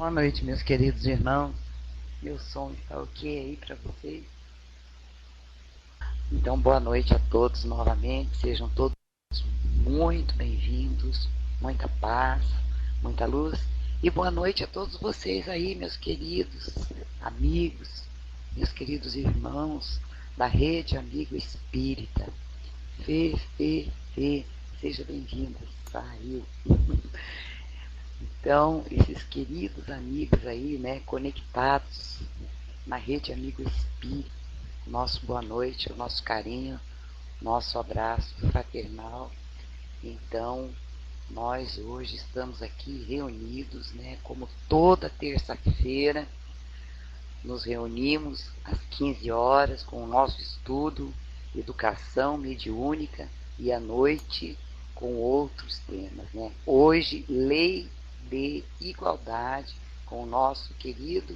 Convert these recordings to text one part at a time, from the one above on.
Boa noite, meus queridos irmãos. Meu som está ok aí para vocês? Então, boa noite a todos novamente. Sejam todos muito bem-vindos. Muita paz, muita luz. E boa noite a todos vocês aí, meus queridos amigos, meus queridos irmãos da Rede Amigo Espírita. Fê, seja bem-vinda. Saiu. Então, esses queridos amigos aí, né, conectados na Rede Amigo Espírita, nosso boa noite, o nosso carinho, nosso abraço fraternal. Então, nós hoje estamos aqui reunidos, né, como toda terça-feira, nos reunimos às 15 horas com o nosso estudo, educação mediúnica, e à noite com outros temas, né? Hoje, lei de igualdade, com o nosso querido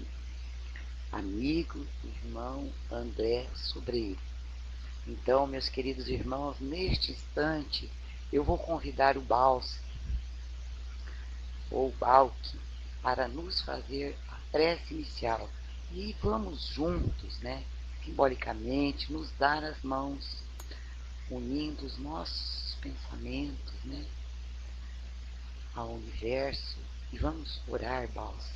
amigo, irmão André Sobreiro. Então, meus queridos irmãos, neste instante, eu vou convidar o Balse, ou Balque, para nos fazer a prece inicial. E vamos juntos, né, simbolicamente, nos dar as mãos, unindo os nossos pensamentos, né, ao universo, e vamos orar, Balse.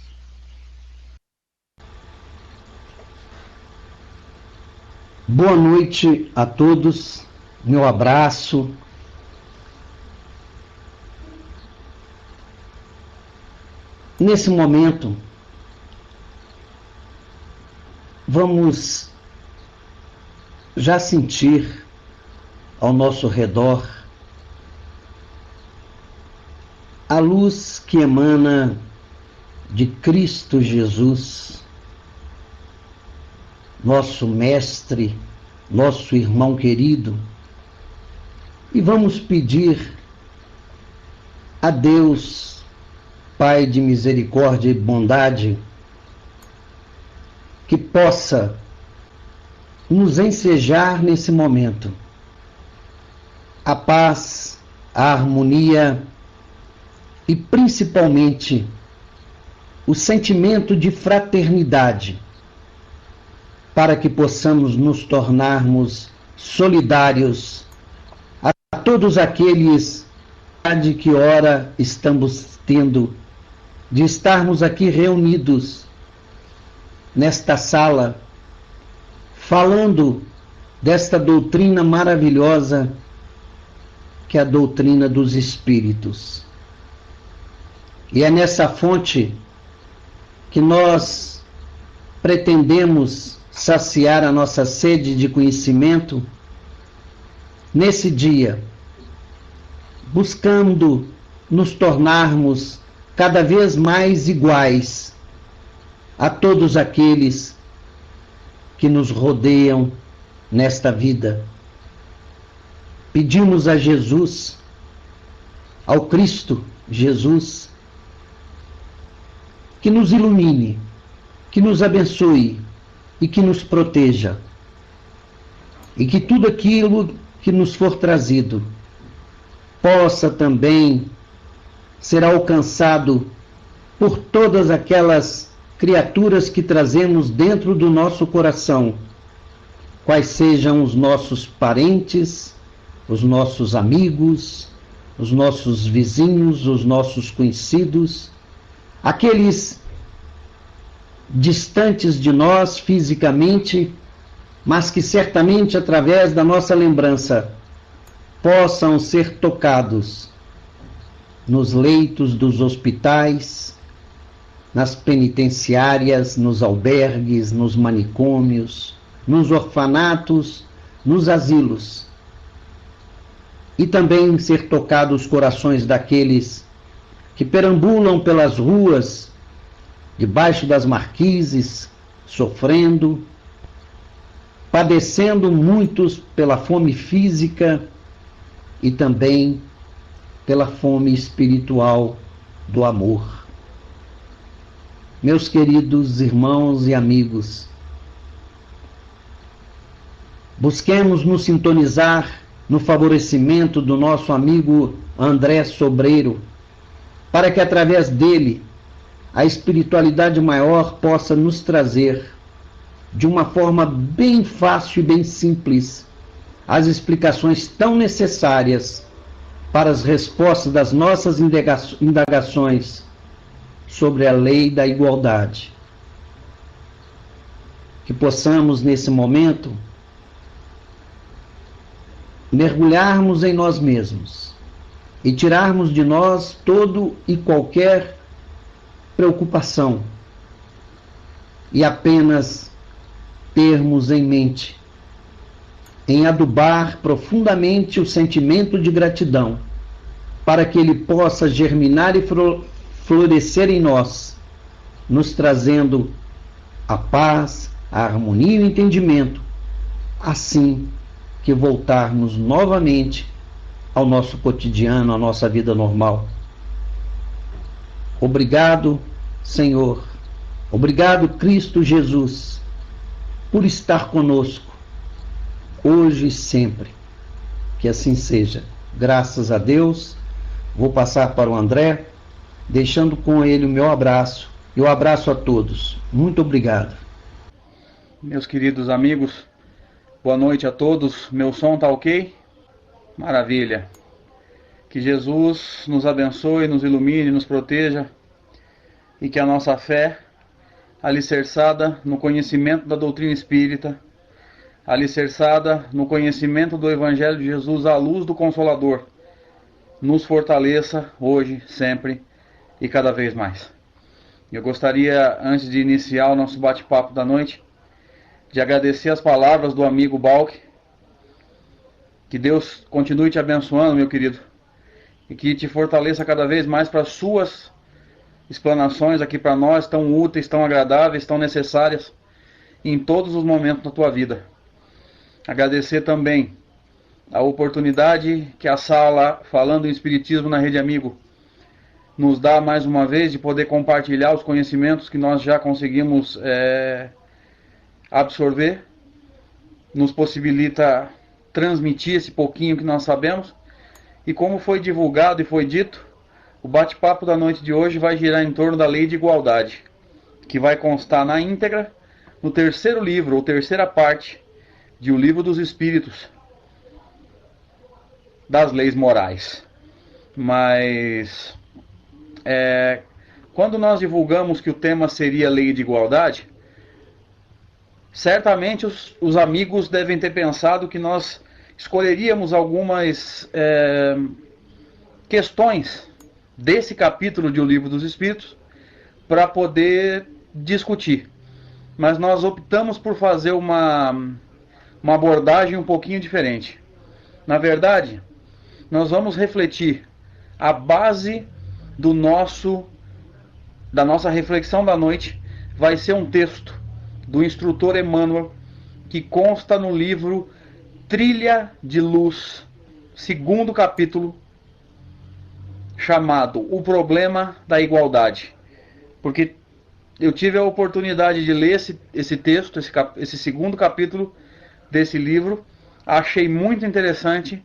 Boa noite a todos, meu abraço. Nesse momento, vamos já sentir ao nosso redor a luz que emana de Cristo Jesus, nosso mestre, nosso irmão querido, e vamos pedir a Deus, Pai de misericórdia e bondade, que possa nos ensejar nesse momento a paz, a harmonia e principalmente o sentimento de fraternidade, para que possamos nos tornarmos solidários a todos aqueles que ora estamos tendo de estarmos aqui reunidos nesta sala, falando desta doutrina maravilhosa que é a doutrina dos Espíritos. E é nessa fonte que nós pretendemos saciar a nossa sede de conhecimento nesse dia, buscando nos tornarmos cada vez mais iguais a todos aqueles que nos rodeiam nesta vida. Pedimos a Jesus, ao Cristo Jesus, que nos ilumine, que nos abençoe e que nos proteja. E que tudo aquilo que nos for trazido possa também ser alcançado por todas aquelas criaturas que trazemos dentro do nosso coração, quais sejam os nossos parentes, os nossos amigos, os nossos vizinhos, os nossos conhecidos, aqueles distantes de nós fisicamente, mas que certamente através da nossa lembrança possam ser tocados nos leitos dos hospitais, nas penitenciárias, nos albergues, nos manicômios, nos orfanatos, nos asilos. E também ser tocados os corações daqueles que perambulam pelas ruas, debaixo das marquises, sofrendo, padecendo muitos pela fome física e também pela fome espiritual do amor. Meus queridos irmãos e amigos, busquemos nos sintonizar no favorecimento do nosso amigo André Sobreiro, para que através dele a espiritualidade maior possa nos trazer, de uma forma bem fácil e bem simples, as explicações tão necessárias para as respostas das nossas indagações sobre a lei da igualdade. Que possamos, nesse momento, mergulharmos em nós mesmos e tirarmos de nós todo e qualquer preocupação e apenas termos em mente, em adubar profundamente o sentimento de gratidão, para que ele possa germinar e florescer em nós, nos trazendo a paz, a harmonia e o entendimento, assim que voltarmos novamente ao nosso cotidiano, à nossa vida normal. Obrigado, Senhor. Obrigado, Cristo Jesus, por estar conosco, hoje e sempre. Que assim seja. Graças a Deus. Vou passar para o André, deixando com ele o meu abraço e o abraço a todos. Muito obrigado. Meus queridos amigos, boa noite a todos. Meu som tá ok? Maravilha. Que Jesus nos abençoe, nos ilumine, nos proteja e que a nossa fé, alicerçada no conhecimento da doutrina espírita, alicerçada no conhecimento do Evangelho de Jesus à luz do Consolador, nos fortaleça hoje, sempre e cada vez mais. Eu gostaria, antes de iniciar o nosso bate-papo da noite, de agradecer as palavras do amigo Balk. Que Deus continue te abençoando, meu querido, e que te fortaleça cada vez mais para as suas explanações aqui para nós, tão úteis, tão agradáveis, tão necessárias em todos os momentos da tua vida. Agradecer também a oportunidade que a sala Falando em Espiritismo na Rede Amigo nos dá mais uma vez de poder compartilhar os conhecimentos que nós já conseguimos absorver, nos possibilita transmitir esse pouquinho que nós sabemos. E como foi divulgado e foi dito, o bate-papo da noite de hoje vai girar em torno da lei de igualdade, que vai constar na íntegra no terceiro livro, ou terceira parte, de O Livro dos Espíritos, das leis morais. Mas quando nós divulgamos que o tema seria lei de igualdade, certamente os amigos devem ter pensado que nós escolheríamos algumas questões desse capítulo de O Livro dos Espíritos para poder discutir. Mas nós optamos por fazer uma abordagem um pouquinho diferente. Na verdade, nós vamos refletir a base da nossa reflexão da noite. Vai ser um texto do instrutor Emmanuel, que consta no livro Trilha de Luz, segundo capítulo, chamado O Problema da Igualdade. Porque eu tive a oportunidade de ler esse texto, esse segundo capítulo desse livro, achei muito interessante,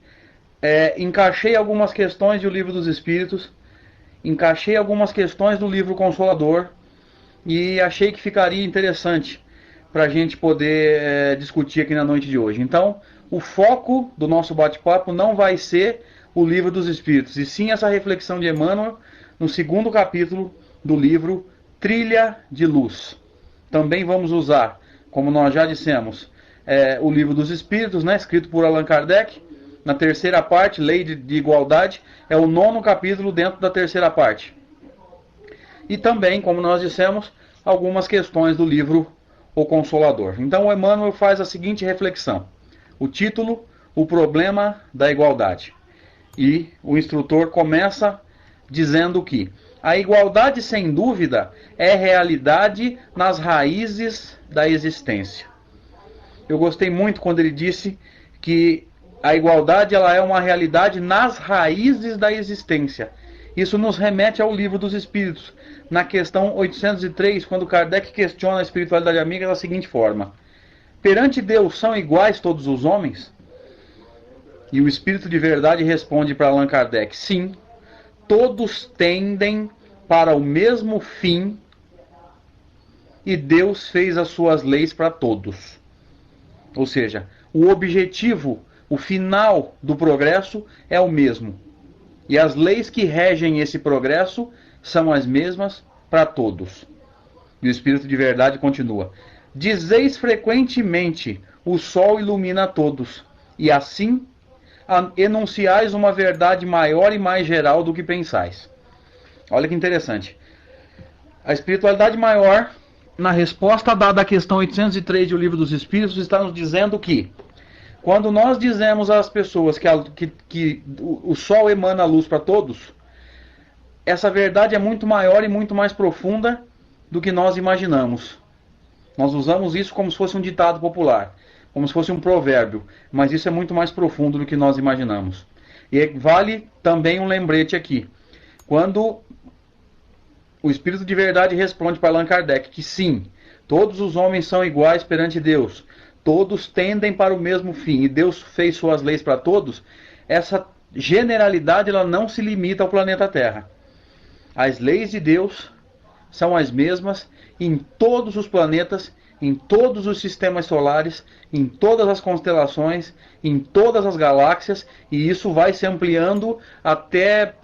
encaixei algumas questões do Livro dos Espíritos, encaixei algumas questões do livro Consolador, e achei que ficaria interessante para a gente poder discutir aqui na noite de hoje. Então, o foco do nosso bate-papo não vai ser o Livro dos Espíritos, e sim essa reflexão de Emmanuel no segundo capítulo do livro Trilha de Luz. Também vamos usar, como nós já dissemos, o Livro dos Espíritos, né, escrito por Allan Kardec, na terceira parte, Lei de Igualdade, é o 9º capítulo dentro da terceira parte. E também, como nós dissemos, algumas questões do livro O Consolador. Então o Emmanuel faz a seguinte reflexão. O título, O Problema da Igualdade. E o instrutor começa dizendo que a igualdade, sem dúvida, é realidade nas raízes da existência. Eu gostei muito quando ele disse que a igualdade ela é uma realidade nas raízes da existência. Isso nos remete ao Livro dos Espíritos, na questão 803, quando Kardec questiona a espiritualidade amiga da seguinte forma: perante Deus são iguais todos os homens? E o Espírito de Verdade responde para Allan Kardec: sim, todos tendem para o mesmo fim e Deus fez as suas leis para todos. Ou seja, o objetivo, o final do progresso é o mesmo. E as leis que regem esse progresso são as mesmas para todos. E o Espírito de verdade continua: dizeis frequentemente, o sol ilumina a todos, e assim enunciais uma verdade maior e mais geral do que pensais. Olha que interessante. A espiritualidade maior, na resposta dada à questão 803 do Livro dos Espíritos, está nos dizendo que, quando nós dizemos às pessoas que o sol emana luz para todos, essa verdade é muito maior e muito mais profunda do que nós imaginamos. Nós usamos isso como se fosse um ditado popular, como se fosse um provérbio, mas isso é muito mais profundo do que nós imaginamos. E vale também um lembrete aqui. Quando o Espírito de verdade responde para Allan Kardec que sim, todos os homens são iguais perante Deus, todos tendem para o mesmo fim, e Deus fez suas leis para todos, essa generalidade ela não se limita ao planeta Terra. As leis de Deus são as mesmas em todos os planetas, em todos os sistemas solares, em todas as constelações, em todas as galáxias, e isso vai se ampliando até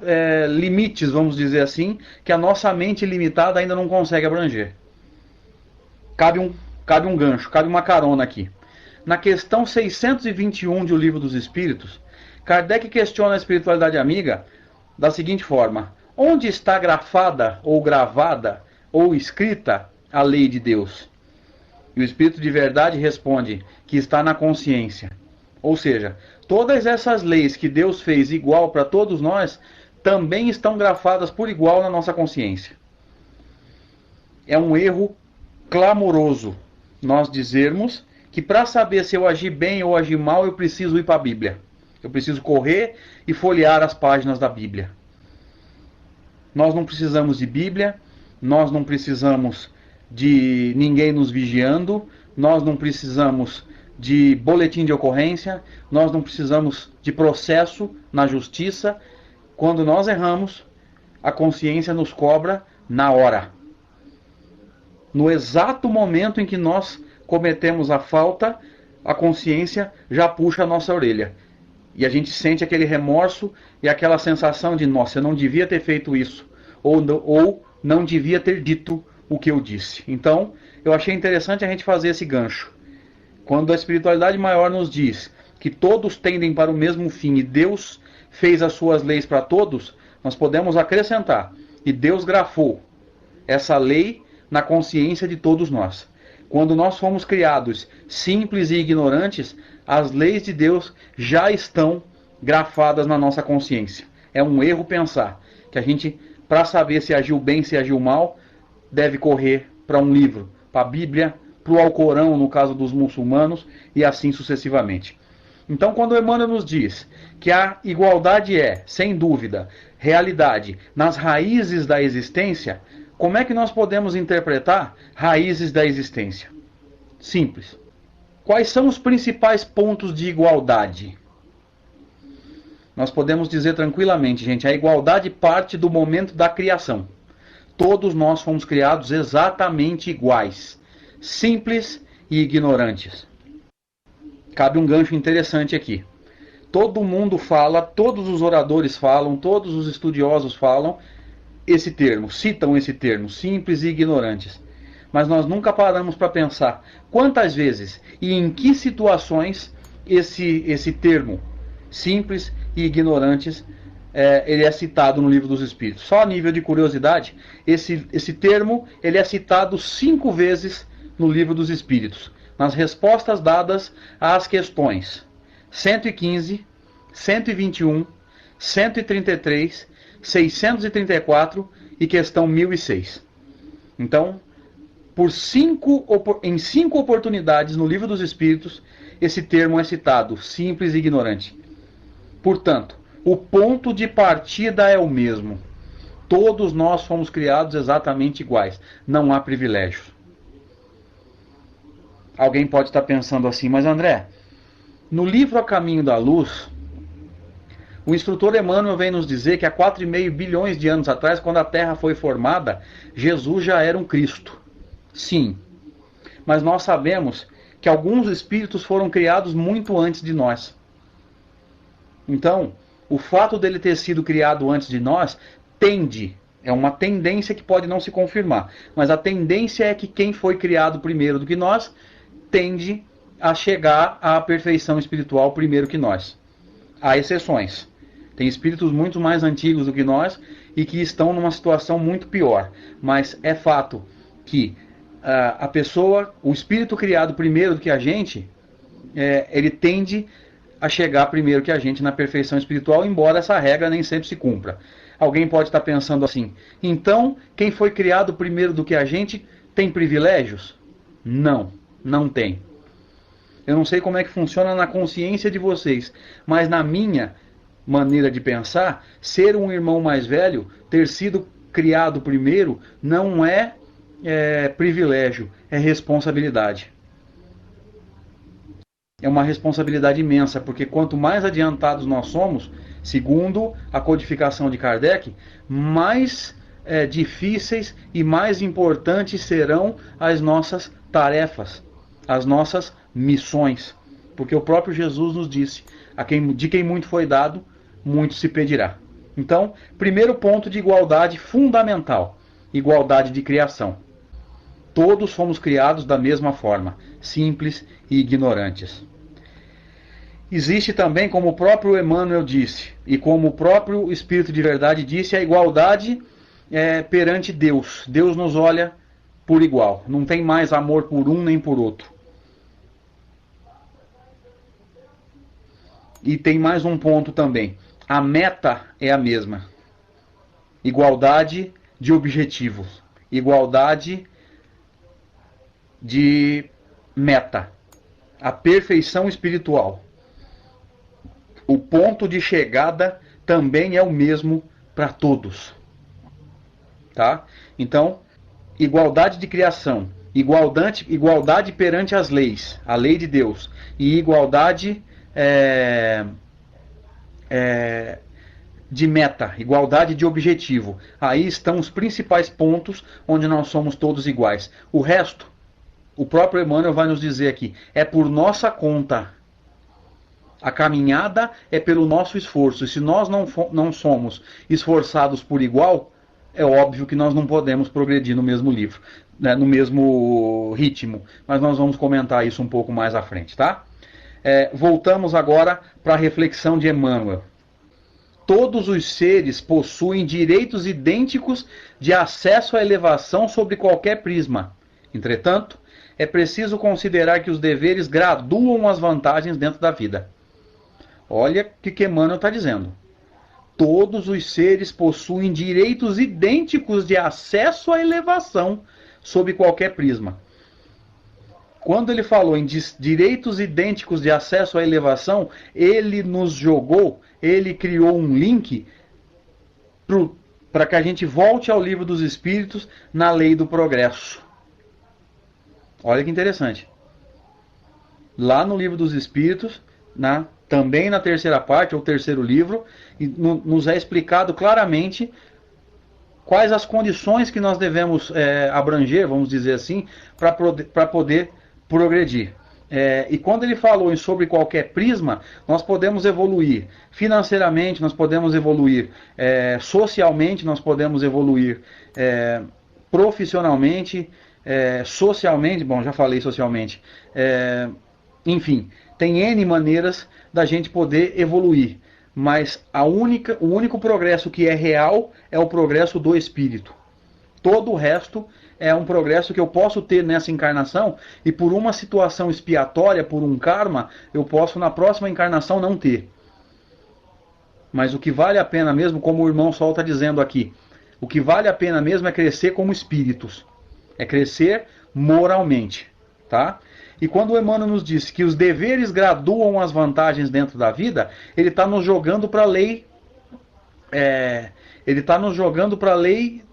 limites, vamos dizer assim, que a nossa mente limitada ainda não consegue abranger. Cabe um gancho, cabe uma carona aqui. Na questão 621 de O Livro dos Espíritos, Kardec questiona a espiritualidade amiga da seguinte forma: onde está grafada, ou gravada, ou escrita a lei de Deus? E o Espírito de verdade responde que está na consciência. Ou seja, todas essas leis que Deus fez igual para todos nós, também estão grafadas por igual na nossa consciência. É um erro clamoroso nós dizermos que para saber se eu agi bem ou agi mal, eu preciso ir para a Bíblia. Eu preciso correr e folhear as páginas da Bíblia. Nós não precisamos de Bíblia, nós não precisamos de ninguém nos vigiando, nós não precisamos de boletim de ocorrência, nós não precisamos de processo na justiça. Quando nós erramos, a consciência nos cobra na hora. No exato momento em que nós cometemos a falta, a consciência já puxa a nossa orelha. E a gente sente aquele remorso e aquela sensação de, nossa, eu não devia ter feito isso, ou não devia ter dito o que eu disse. Então, eu achei interessante a gente fazer esse gancho. Quando a espiritualidade maior nos diz que todos tendem para o mesmo fim e Deus fez as suas leis para todos, nós podemos acrescentar: e Deus grafou essa lei na consciência de todos nós. Quando nós fomos criados simples e ignorantes, as leis de Deus já estão grafadas na nossa consciência. É um erro pensar que a gente, para saber se agiu bem, se agiu mal, deve correr para um livro, para a Bíblia, para o Alcorão, no caso dos muçulmanos, e assim sucessivamente. Então, quando Emmanuel nos diz que a igualdade é, sem dúvida, realidade nas raízes da existência, como é que nós podemos interpretar raízes da existência? Simples. Quais são os principais pontos de igualdade? Nós podemos dizer tranquilamente, gente, a igualdade parte do momento da criação. Todos nós fomos criados exatamente iguais, simples e ignorantes. Cabe um gancho interessante aqui. Todo mundo fala, todos os oradores falam, todos os estudiosos falam esse termo, citam esse termo, simples e ignorantes. Mas nós nunca paramos para pensar quantas vezes e em que situações esse termo, simples e ignorantes, ele é citado no Livro dos Espíritos. Só a nível de curiosidade, esse termo ele é citado 5 vezes no Livro dos Espíritos, nas respostas dadas às questões 115, 121, 133, 634 e questão 1006. Então, em 5 oportunidades no Livro dos Espíritos, esse termo é citado, simples e ignorante. Portanto, o ponto de partida é o mesmo. Todos nós fomos criados exatamente iguais. Não há privilégios. Alguém pode estar pensando assim, mas André, no livro A Caminho da Luz, O instrutor Emmanuel vem nos dizer que há 4,5 bilhões de anos atrás, quando a Terra foi formada, Jesus já era um Cristo. Sim, mas nós sabemos que alguns espíritos foram criados muito antes de nós. Então, o fato dele ter sido criado antes de nós é uma tendência que pode não se confirmar, mas a tendência é que quem foi criado primeiro do que nós tende a chegar à perfeição espiritual primeiro que nós. Há exceções. Tem espíritos muito mais antigos do que nós e que estão numa situação muito pior. Mas é fato que a pessoa, o espírito criado primeiro do que a gente, ele tende a chegar primeiro que a gente na perfeição espiritual, embora essa regra nem sempre se cumpra. Alguém pode estar pensando assim, então quem foi criado primeiro do que a gente tem privilégios? Não, não tem. Eu não sei como é que funciona na consciência de vocês, mas na minha maneira de pensar, ser um irmão mais velho, ter sido criado primeiro, não é privilégio, é responsabilidade. É uma responsabilidade imensa, porque quanto mais adiantados nós somos, segundo a codificação de Kardec, mais difíceis e mais importantes serão as nossas tarefas, as nossas missões. Porque o próprio Jesus nos disse, de quem muito foi dado, muito se pedirá. Então, primeiro ponto de igualdade fundamental, igualdade de criação. Todos fomos criados da mesma forma, simples e ignorantes. Existe também, como o próprio Emmanuel disse, e como o próprio Espírito de Verdade disse, a igualdade perante Deus. Deus nos olha por igual. Não tem mais amor por um nem por outro. E tem mais um ponto também. A meta é a mesma. Igualdade de objetivos. Igualdade de meta. A perfeição espiritual. O ponto de chegada também é o mesmo para todos. Tá? Então, igualdade de criação, igualdade perante as leis, a lei de Deus, e igualdade de meta, igualdade de objetivo. Aí estão os principais pontos onde nós somos todos iguais. O resto, o próprio Emmanuel vai nos dizer aqui, é por nossa conta. A caminhada é pelo nosso esforço. E se nós não somos esforçados por igual, é óbvio que nós não podemos progredir no mesmo livro, né, no mesmo ritmo. Mas nós vamos comentar isso um pouco mais à frente, tá? Voltamos agora para a reflexão de Emmanuel. Todos os seres possuem direitos idênticos de acesso à elevação sobre qualquer prisma. Entretanto, é preciso considerar que os deveres graduam as vantagens dentro da vida. Olha o que Emmanuel está dizendo. Todos os seres possuem direitos idênticos de acesso à elevação sob qualquer prisma. Quando ele falou em direitos idênticos de acesso à elevação, ele nos jogou, ele criou um link para que a gente volte ao Livro dos Espíritos na lei do progresso. Olha que interessante. Lá no Livro dos Espíritos, também na terceira parte, ou terceiro livro, nos é explicado claramente quais as condições que nós devemos abranger, vamos dizer assim, para poder progredir. E quando ele falou sobre qualquer prisma, nós podemos evoluir financeiramente, nós podemos evoluir socialmente, nós podemos evoluir profissionalmente, socialmente, bom, já falei socialmente, enfim, tem N maneiras da gente poder evoluir, mas o único progresso que é real é o progresso do espírito. Todo o resto é um progresso que eu posso ter nessa encarnação e por uma situação expiatória, por um karma, eu posso na próxima encarnação não ter. Mas o que vale a pena mesmo, como o irmão Sol está dizendo aqui, o que vale a pena mesmo é crescer como espíritos, é crescer moralmente, tá? E quando o Emmanuel nos disse que os deveres graduam as vantagens dentro da vida, ele está nos jogando para a lei, ele está nos jogando para a lei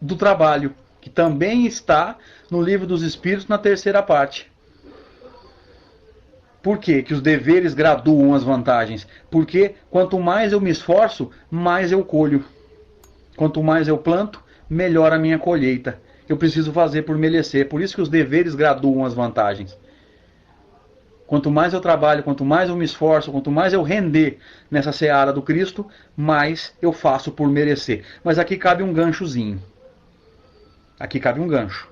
do trabalho, que também está no Livro dos Espíritos na terceira parte. Por quê que os deveres graduam as vantagens? Porque quanto mais eu me esforço, mais eu colho. Quanto mais eu planto, melhor a minha colheita. Eu preciso fazer por merecer. Por isso que os deveres graduam as vantagens. Quanto mais eu trabalho, quanto mais eu me esforço, quanto mais eu render nessa seara do Cristo, mais eu faço por merecer. Mas aqui cabe um ganchozinho. Aqui cabe um gancho.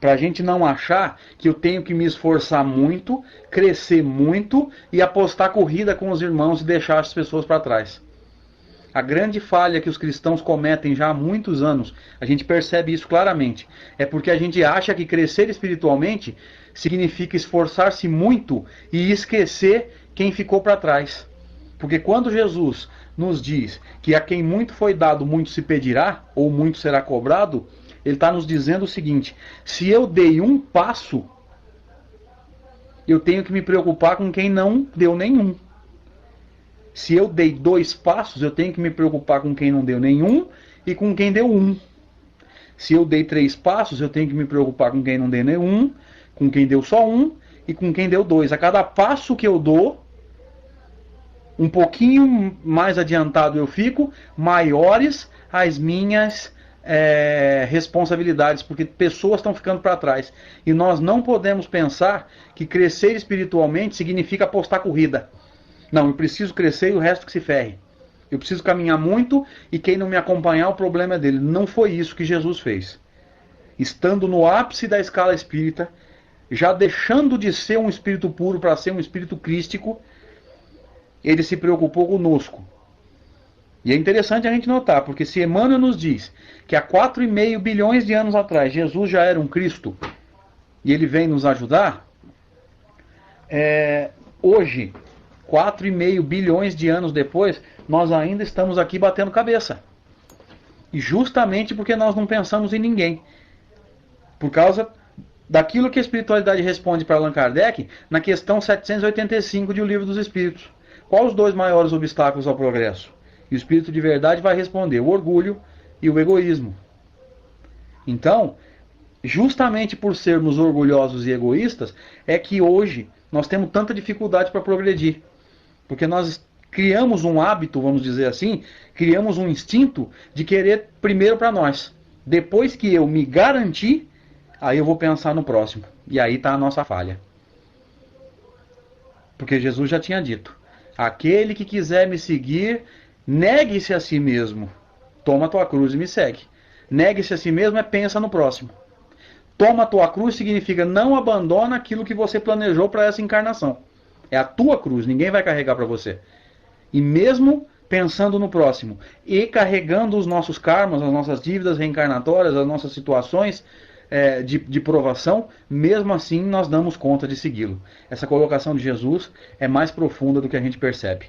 Para a gente não achar que eu tenho que me esforçar muito, crescer muito e apostar corrida com os irmãos e deixar as pessoas para trás. A grande falha que os cristãos cometem já há muitos anos, a gente percebe isso claramente, é porque a gente acha que crescer espiritualmente significa esforçar-se muito e esquecer quem ficou para trás. Porque quando Jesus nos diz que a quem muito foi dado, muito se pedirá, ou muito será cobrado, ele está nos dizendo o seguinte: se eu dei um passo, eu tenho que me preocupar com quem não deu nenhum. Se eu dei 2 passos, eu tenho que me preocupar com quem não deu nenhum e com quem deu 1. Se eu dei 3 passos, eu tenho que me preocupar com quem não deu nenhum, com quem deu só 1 e com quem deu 2. A cada passo que eu dou, um pouquinho mais adiantado eu fico, maiores as minhas responsabilidades, porque pessoas estão ficando para trás. E nós não podemos pensar que crescer espiritualmente significa apostar corrida. Não, eu preciso crescer e o resto que se ferre. Eu preciso caminhar muito e quem não me acompanhar, o problema é dele. Não foi isso que Jesus fez. Estando no ápice da escala espírita, já deixando de ser um espírito puro para ser um espírito crístico, ele se preocupou conosco. E é interessante a gente notar, porque se Emmanuel nos diz que há 4,5 bilhões de anos atrás Jesus já era um Cristo e ele vem nos ajudar, hoje, 4,5 bilhões de anos depois, nós ainda estamos aqui batendo cabeça. E justamente porque nós não pensamos em ninguém. Por causa daquilo que a espiritualidade responde para Allan Kardec na questão 785 de O Livro dos Espíritos. Quais os 2 maiores obstáculos ao progresso? E o Espírito de Verdade vai responder: o orgulho e o egoísmo. Então, justamente por sermos orgulhosos e egoístas, é que hoje nós temos tanta dificuldade para progredir. Porque nós criamos um hábito, vamos dizer assim, criamos um instinto de querer primeiro para nós. Depois que eu me garantir, aí eu vou pensar no próximo. E aí está a nossa falha. Porque Jesus já tinha dito: aquele que quiser me seguir, negue-se a si mesmo. Toma a tua cruz e me segue. Negue-se a si mesmo pensa no próximo. Toma a tua cruz significa não abandona aquilo que você planejou para essa encarnação. É a tua cruz, ninguém vai carregar para você. E mesmo pensando no próximo e carregando os nossos karmas, as nossas dívidas reencarnatórias, as nossas situações de provação, mesmo assim nós damos conta de segui-lo. Essa colocação de Jesus é mais profunda do que a gente percebe.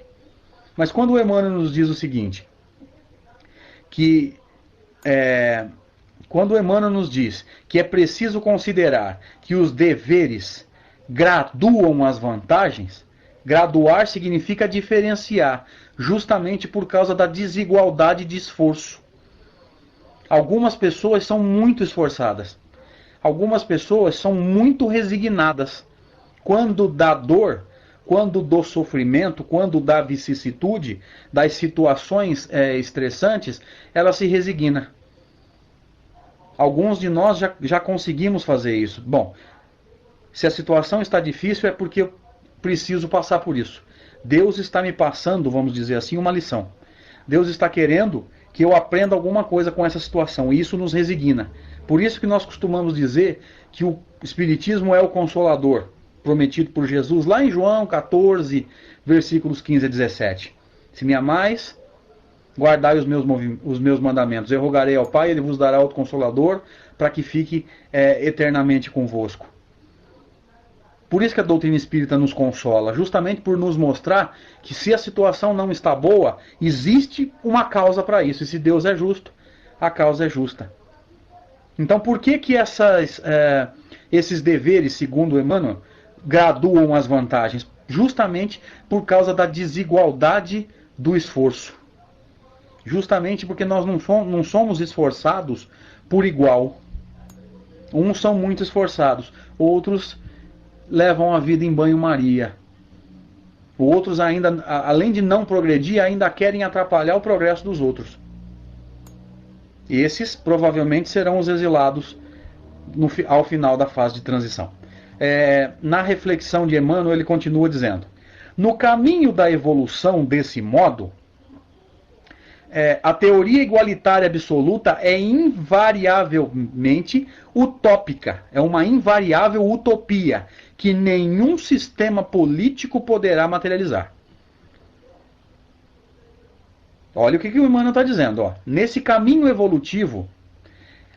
Mas quando o Emmanuel nos diz o seguinte, quando o Emmanuel nos diz que é preciso considerar que os deveres graduam as vantagens, graduar significa diferenciar, justamente por causa da desigualdade de esforço. Algumas pessoas são muito esforçadas, algumas pessoas são muito resignadas. Quando dá dor, quando dá sofrimento, quando dá vicissitude, das situações estressantes, ela se resigna. Alguns de nós já conseguimos fazer isso. Bom, se a situação está difícil é porque eu preciso passar por isso. Deus está me passando, vamos dizer assim, uma lição. Deus está querendo que eu aprenda alguma coisa com essa situação, e isso nos resigna. Por isso que nós costumamos dizer que o Espiritismo é o Consolador, prometido por Jesus lá em João 14, versículos 15 a 17. Se me amais, guardai os meus mandamentos. Eu rogarei ao Pai, Ele vos dará outro Consolador, para que fique eternamente convosco. Por isso que a doutrina espírita nos consola, justamente por nos mostrar que se a situação não está boa, existe uma causa para isso. E se Deus é justo, a causa é justa. Então por que esses deveres, segundo Emmanuel, graduam as vantagens? Justamente por causa da desigualdade do esforço. Justamente porque nós não somos esforçados por igual. Uns são muito esforçados, outros levam a vida em banho-maria. Outros ainda, além de não progredir, ainda querem atrapalhar o progresso dos outros. Esses provavelmente serão os exilados ao final da fase de transição. Na reflexão de Emmanuel, ele continua dizendo: no caminho da evolução desse modo, a teoria igualitária absoluta é invariavelmente utópica, é uma invariável utopia que nenhum sistema político poderá materializar. Olha o que o Emmanuel está dizendo. Ó. Nesse caminho evolutivo,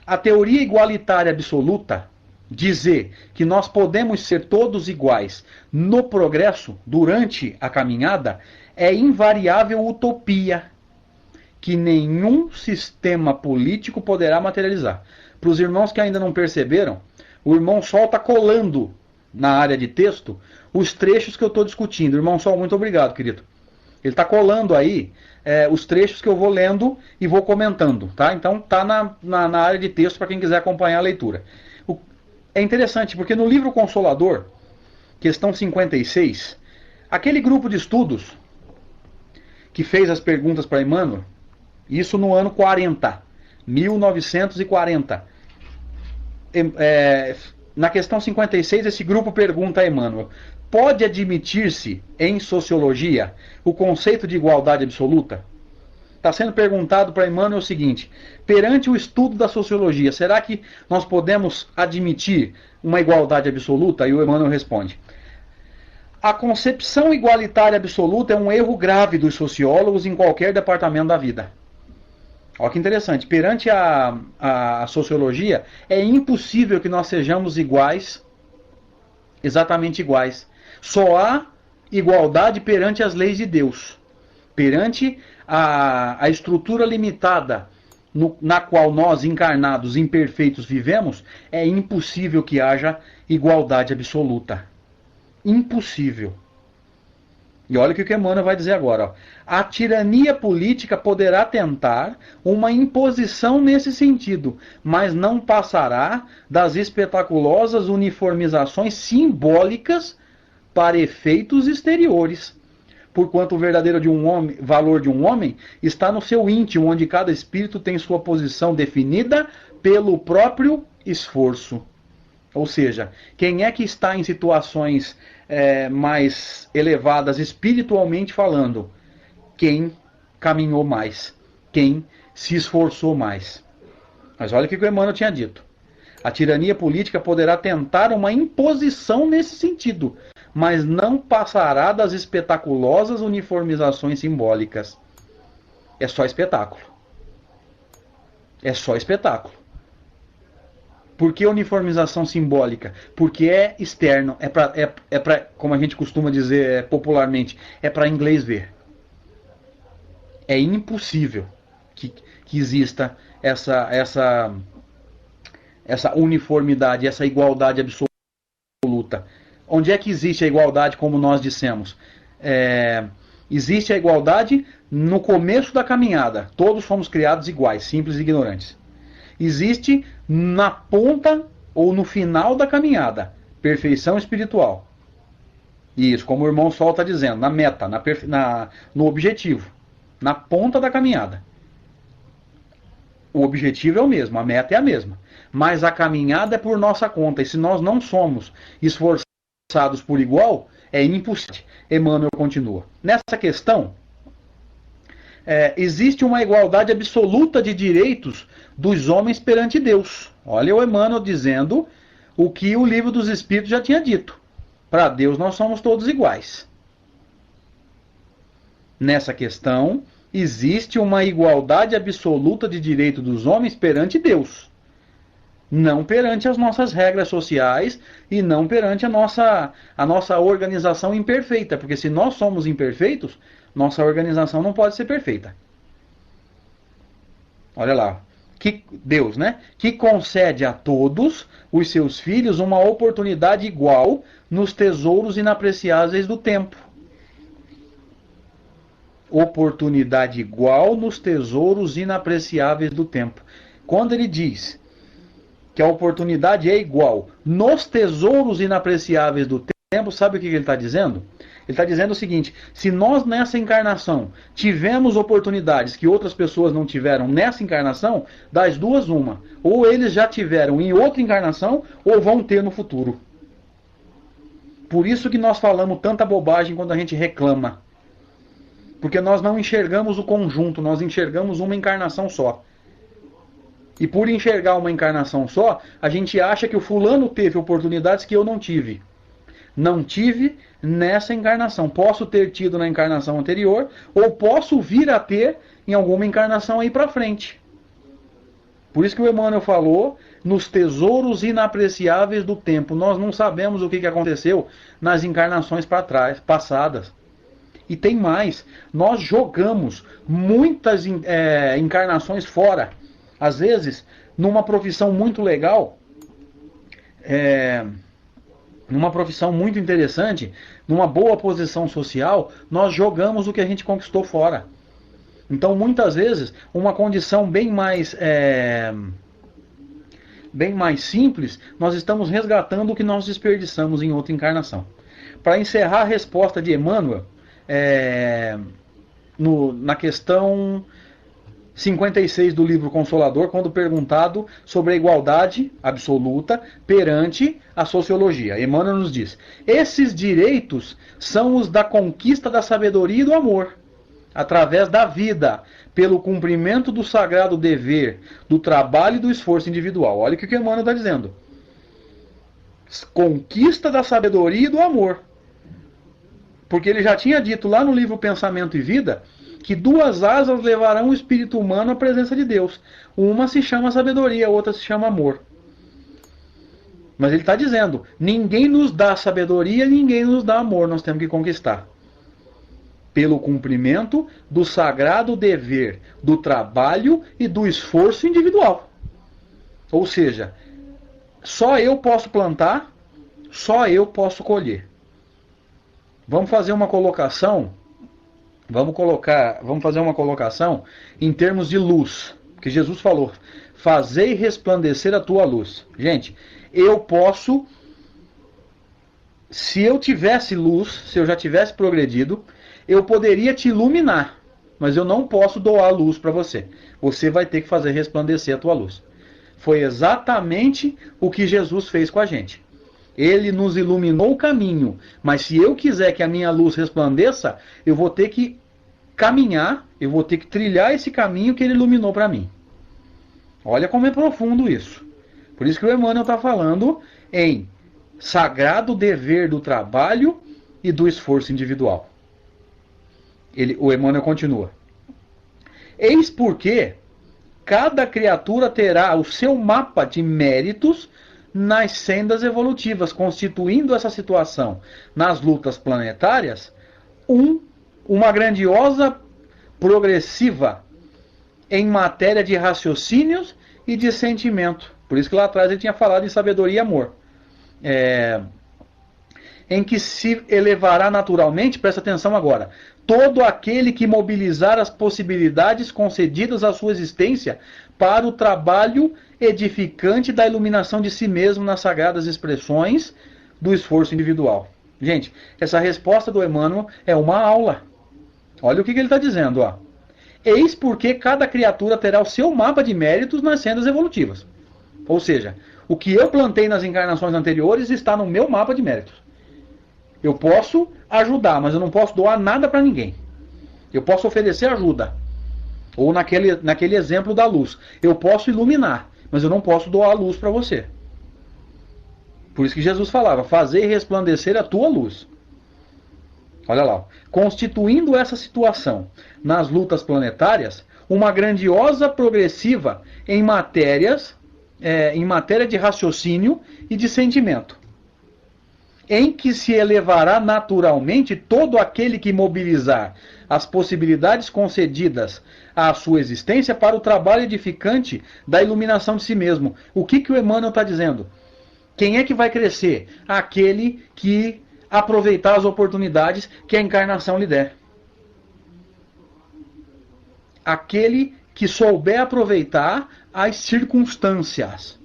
a teoria igualitária absoluta, dizer que nós podemos ser todos iguais no progresso, durante a caminhada, é invariável utopia que nenhum sistema político poderá materializar. Para os irmãos que ainda não perceberam, o irmão Sol está colando na área de texto os trechos que eu estou discutindo. Irmão Sol, muito obrigado, querido. Ele está colando aí os trechos que eu vou lendo e vou comentando. Tá? Então está na área de texto para quem quiser acompanhar a leitura. É interessante porque no livro Consolador, questão 56, aquele grupo de estudos que fez as perguntas para Emmanuel, isso no ano 1940. Na questão 56, esse grupo pergunta a Emmanuel: pode admitir-se em sociologia o conceito de igualdade absoluta? Está sendo perguntado para Emmanuel o seguinte: perante o estudo da sociologia, será que nós podemos admitir uma igualdade absoluta? E o Emmanuel responde: a concepção igualitária absoluta é um erro grave dos sociólogos em qualquer departamento da vida. Olha que interessante, perante a sociologia, é impossível que nós sejamos iguais, exatamente iguais. Só há igualdade perante as leis de Deus. Perante a estrutura limitada na qual nós, encarnados, imperfeitos, vivemos, é impossível que haja igualdade absoluta. Impossível. E olha o que o Emmanuel vai dizer agora. Ó. A tirania política poderá tentar uma imposição nesse sentido, mas não passará das espetaculosas uniformizações simbólicas para efeitos exteriores. Porquanto o verdadeiro valor de um homem está no seu íntimo, onde cada espírito tem sua posição definida pelo próprio esforço. Ou seja, quem é que está em situações mais elevadas espiritualmente falando? Quem caminhou mais, quem se esforçou mais. Mas olha o que o Emmanuel tinha dito. A tirania política poderá tentar uma imposição nesse sentido, mas não passará das espetaculosas uniformizações simbólicas. É só espetáculo. É só espetáculo. Por que uniformização simbólica? Porque é externo, é para, como a gente costuma dizer popularmente, é para inglês ver. É impossível que exista essa uniformidade, essa igualdade absoluta. Onde é que existe a igualdade, como nós dissemos? Existe a igualdade no começo da caminhada. Todos fomos criados iguais, simples e ignorantes. Existe na ponta ou no final da caminhada, perfeição espiritual. Isso, como o irmão Sol está dizendo, na meta, no objetivo, na ponta da caminhada. O objetivo é o mesmo, a meta é a mesma. Mas a caminhada é por nossa conta, e se nós não somos esforçados por igual, é impossível. Emmanuel continua. Nessa questão, existe uma igualdade absoluta de direitos dos homens perante Deus. Olha o Emmanuel dizendo o que o Livro dos Espíritos já tinha dito. Para Deus nós somos todos iguais. Nessa questão, existe uma igualdade absoluta de direito dos homens perante Deus. Não perante as nossas regras sociais e não perante a nossa organização imperfeita. Porque se nós somos imperfeitos, nossa organização não pode ser perfeita. Olha lá. Que Deus, né? Que concede a todos os seus filhos uma oportunidade igual nos tesouros inapreciáveis do tempo. Oportunidade igual nos tesouros inapreciáveis do tempo. Quando ele diz que a oportunidade é igual nos tesouros inapreciáveis do tempo, sabe o que ele está dizendo? Ele está dizendo o seguinte: se nós nessa encarnação tivemos oportunidades que outras pessoas não tiveram nessa encarnação, das duas uma. Ou eles já tiveram em outra encarnação, ou vão ter no futuro. Por isso que nós falamos tanta bobagem quando a gente reclama. Porque nós não enxergamos o conjunto, nós enxergamos uma encarnação só. E por enxergar uma encarnação só, a gente acha que o fulano teve oportunidades que eu não tive. Não tive nessa encarnação. Posso ter tido na encarnação anterior, ou posso vir a ter em alguma encarnação aí pra frente. Por isso que o Emmanuel falou nos tesouros inapreciáveis do tempo. Nós não sabemos o que aconteceu nas encarnações para trás, passadas. E tem mais. Nós jogamos muitas encarnações fora. Às vezes, numa profissão muito legal, numa profissão muito interessante, numa boa posição social, nós jogamos o que a gente conquistou fora. Então, muitas vezes, uma condição bem mais simples, nós estamos resgatando o que nós desperdiçamos em outra encarnação. Para encerrar a resposta de Emmanuel, na questão 56 do livro Consolador, quando perguntado sobre a igualdade absoluta perante a sociologia. Emmanuel nos diz: esses direitos são os da conquista da sabedoria e do amor, através da vida, pelo cumprimento do sagrado dever, do trabalho e do esforço individual. Olha o que o Emmanuel está dizendo. Conquista da sabedoria e do amor. Porque ele já tinha dito lá no livro Pensamento e Vida que duas asas levarão o espírito humano à presença de Deus. Uma se chama sabedoria, a outra se chama amor. Mas ele está dizendo, ninguém nos dá sabedoria, ninguém nos dá amor, nós temos que conquistar. Pelo cumprimento do sagrado dever, do trabalho e do esforço individual. Ou seja, só eu posso plantar, só eu posso colher. Vamos fazer uma colocação, vamos fazer uma colocação em termos de luz, que Jesus falou, fazei resplandecer a tua luz. Gente, eu posso, se eu tivesse luz, se eu já tivesse progredido, eu poderia te iluminar, mas eu não posso doar luz para você. Você vai ter que fazer resplandecer a tua luz. Foi exatamente o que Jesus fez com a gente. Ele nos iluminou o caminho, mas se eu quiser que a minha luz resplandeça, eu vou ter que caminhar, eu vou ter que trilhar esse caminho que ele iluminou para mim. Olha como é profundo isso. Por isso que o Emmanuel está falando em sagrado dever do trabalho e do esforço individual. O Emmanuel continua. Eis porque cada criatura terá o seu mapa de méritos nas sendas evolutivas, constituindo essa situação nas lutas planetárias uma grandiosa progressiva em matéria de raciocínios e de sentimento. Por isso que lá atrás ele tinha falado em sabedoria e amor. Em que se elevará naturalmente, presta atenção agora, todo aquele que mobilizar as possibilidades concedidas à sua existência para o trabalho edificante da iluminação de si mesmo nas sagradas expressões do esforço individual. Gente, essa resposta do Emmanuel é uma aula. Olha o que ele está dizendo. Ó. Eis porque cada criatura terá o seu mapa de méritos nas sendas evolutivas. Ou seja, o que eu plantei nas encarnações anteriores está no meu mapa de méritos. Eu posso ajudar, mas eu não posso doar nada para ninguém. Eu posso oferecer ajuda. Ou naquele exemplo da luz. Eu posso iluminar, mas eu não posso doar a luz para você. Por isso que Jesus falava, fazei resplandecer a tua luz. Olha lá. Constituindo essa situação nas lutas planetárias, uma grandiosa progressiva em matéria de raciocínio e de sentimento, em que se elevará naturalmente todo aquele que mobilizar as possibilidades concedidas à sua existência para o trabalho edificante da iluminação de si mesmo. O que o Emmanuel está dizendo? Quem é que vai crescer? Aquele que aproveitar as oportunidades que a encarnação lhe der. Aquele que souber aproveitar as circunstâncias.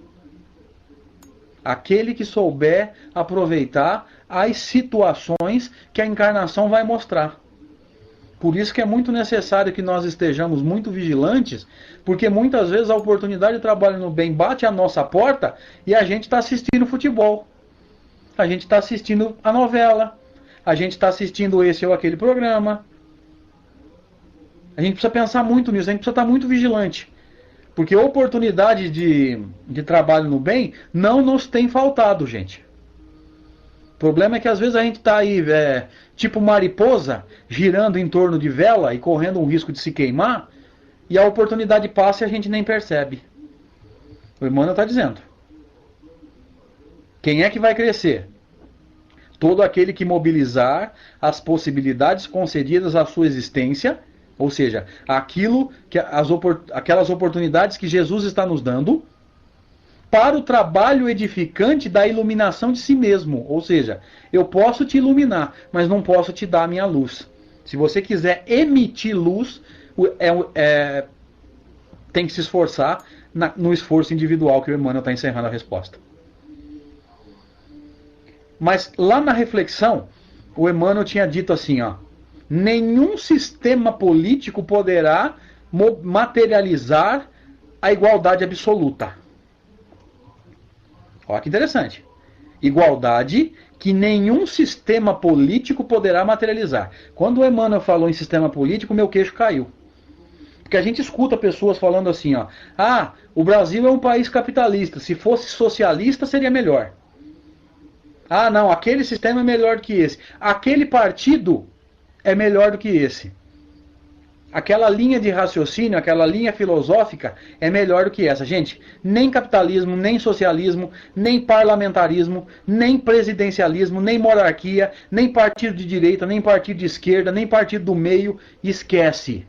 Aquele que souber aproveitar as situações que a encarnação vai mostrar. Por isso que é muito necessário que nós estejamos muito vigilantes, porque muitas vezes a oportunidade de trabalho no bem bate à nossa porta e a gente está assistindo futebol. A gente está assistindo a novela. A gente está assistindo esse ou aquele programa. A gente precisa pensar muito nisso, a gente precisa estar muito vigilante. Porque a oportunidade de trabalho no bem não nos tem faltado, gente. O problema é que às vezes a gente está aí, tipo mariposa, girando em torno de vela e correndo um risco de se queimar, e a oportunidade passa e a gente nem percebe. O Emmanuel está dizendo. Quem é que vai crescer? Todo aquele que mobilizar as possibilidades concedidas à sua existência, ou seja, aquelas oportunidades que Jesus está nos dando, para o trabalho edificante da iluminação de si mesmo. Ou seja, eu posso te iluminar, mas não posso te dar a minha luz. Se você quiser emitir luz, tem que se esforçar no esforço individual, que o Emmanuel está encerrando a resposta. Mas lá na reflexão, o Emmanuel tinha dito assim, ó, nenhum sistema político poderá materializar a igualdade absoluta. Olha que interessante. Igualdade que nenhum sistema político poderá materializar. Quando o Emmanuel falou em sistema político, meu queixo caiu. Porque a gente escuta pessoas falando assim, ó, o Brasil é um país capitalista, se fosse socialista seria melhor. Não, aquele sistema é melhor do que esse. Aquele partido é melhor do que esse. Aquela linha de raciocínio, aquela linha filosófica é melhor do que essa. Gente, nem capitalismo, nem socialismo, nem parlamentarismo, nem presidencialismo, nem monarquia, nem partido de direita, nem partido de esquerda, nem partido do meio. Esquece.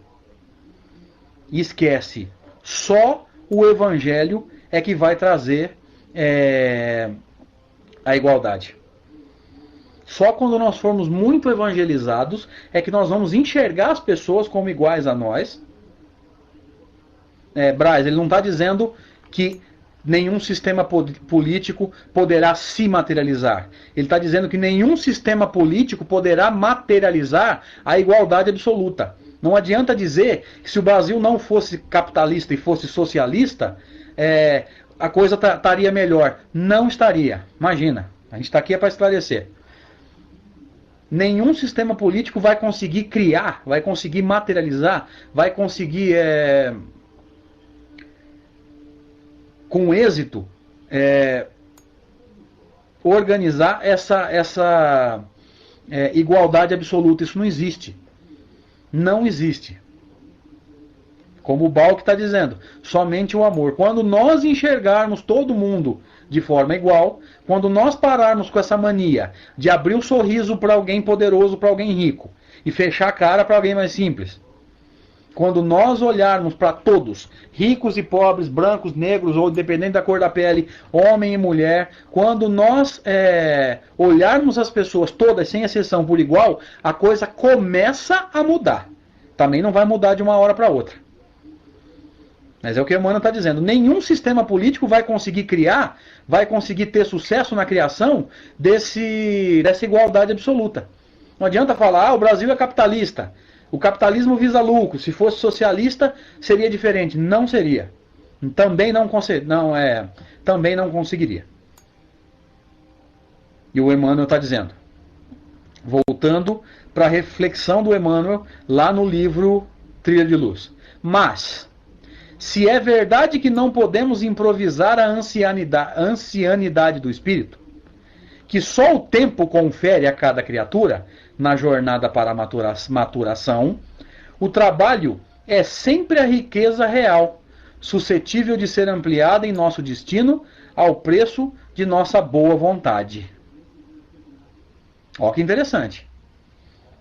Esquece. Só o Evangelho é que vai trazer a igualdade. Só quando nós formos muito evangelizados é que nós vamos enxergar as pessoas como iguais a nós. Braz, ele não está dizendo que nenhum sistema político poderá se materializar. Ele está dizendo que nenhum sistema político poderá materializar a igualdade absoluta. Não adianta dizer que se o Brasil não fosse capitalista e fosse socialista, a coisa estaria melhor. Não estaria. Imagina, a gente está aqui para esclarecer. Nenhum sistema político vai conseguir criar, vai conseguir materializar, vai conseguir, com êxito, organizar essa igualdade absoluta. Isso não existe. Não existe. Como o Balk está dizendo, somente o amor. Quando nós enxergarmos todo mundo de forma igual, quando nós pararmos com essa mania de abrir um sorriso para alguém poderoso, para alguém rico, e fechar a cara para alguém mais simples, quando nós olharmos para todos, ricos e pobres, brancos, negros, ou independente da cor da pele, homem e mulher, quando nós olharmos as pessoas todas, sem exceção, por igual, a coisa começa a mudar. Também não vai mudar de uma hora para outra. Mas é o que o Emmanuel está dizendo. Nenhum sistema político vai conseguir criar, vai conseguir ter sucesso na criação dessa igualdade absoluta. Não adianta falar, o Brasil é capitalista. O capitalismo visa lucro. Se fosse socialista, seria diferente. Não seria. Também não conseguiria. E o Emmanuel está dizendo. Voltando para a reflexão do Emmanuel lá no livro Trilha de Luz. Mas se é verdade que não podemos improvisar a ancianidade do espírito, que só o tempo confere a cada criatura na jornada para a maturação, o trabalho é sempre a riqueza real, suscetível de ser ampliada em nosso destino ao preço de nossa boa vontade. Olha que interessante.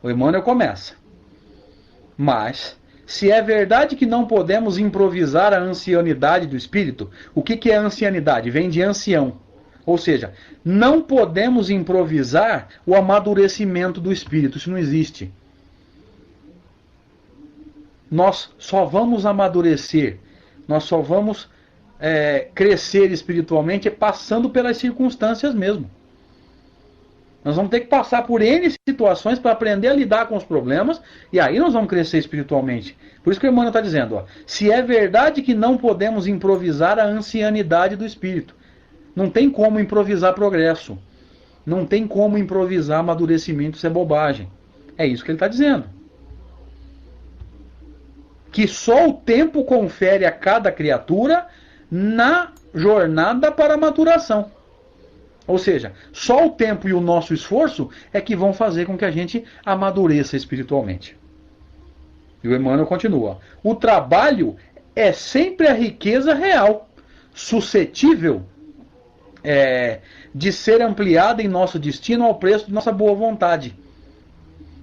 O Emmanuel começa. Mas se é verdade que não podemos improvisar a ancianidade do espírito, o que é ancianidade? Vem de ancião. Ou seja, não podemos improvisar o amadurecimento do espírito. Isso não existe. Nós só vamos amadurecer, nós só vamos crescer espiritualmente é passando pelas circunstâncias mesmo. Nós vamos ter que passar por N situações para aprender a lidar com os problemas, e aí nós vamos crescer espiritualmente. Por isso que o Emmanuel está dizendo, ó, se é verdade que não podemos improvisar a ancianidade do espírito, não tem como improvisar progresso, não tem como improvisar amadurecimento, isso é bobagem. É isso que ele está dizendo. Que só o tempo confere a cada criatura na jornada para a maturação. Ou seja, só o tempo e o nosso esforço é que vão fazer com que a gente amadureça espiritualmente. E o Emmanuel continua. O trabalho é sempre a riqueza real, suscetível de ser ampliada em nosso destino ao preço de nossa boa vontade.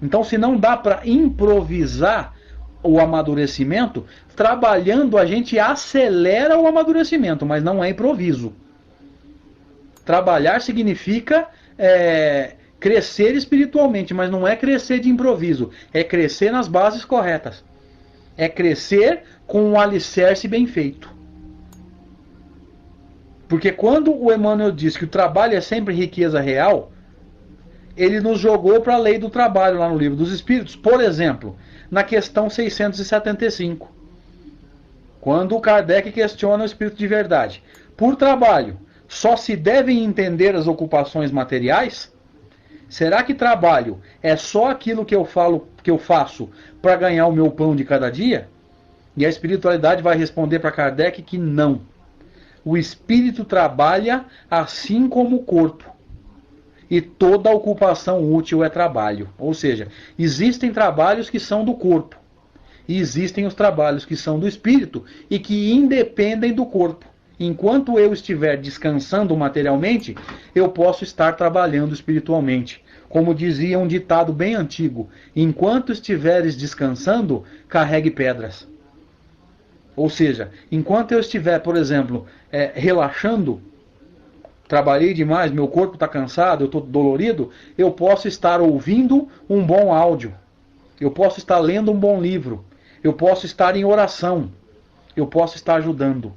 Então, se não dá para improvisar o amadurecimento, trabalhando a gente acelera o amadurecimento, mas não é improviso. Trabalhar significa crescer espiritualmente, mas não é crescer de improviso. É crescer nas bases corretas. É crescer com um alicerce bem feito. Porque quando o Emmanuel diz que o trabalho é sempre riqueza real, ele nos jogou para a lei do trabalho lá no Livro dos Espíritos. Por exemplo, na questão 675. Quando o Kardec questiona o Espírito de Verdade. Por trabalho, só se devem entender as ocupações materiais? Será que trabalho é só aquilo que eu faço para ganhar o meu pão de cada dia? E a espiritualidade vai responder para Kardec que não. O espírito trabalha assim como o corpo. E toda ocupação útil é trabalho. Ou seja, existem trabalhos que são do corpo. E existem os trabalhos que são do espírito e que independem do corpo. Enquanto eu estiver descansando materialmente, eu posso estar trabalhando espiritualmente. Como dizia um ditado bem antigo, enquanto estiveres descansando, carregue pedras. Ou seja, enquanto eu estiver, por exemplo, relaxando, trabalhei demais, meu corpo está cansado, eu estou dolorido, eu posso estar ouvindo um bom áudio, eu posso estar lendo um bom livro, eu posso estar em oração, eu posso estar ajudando.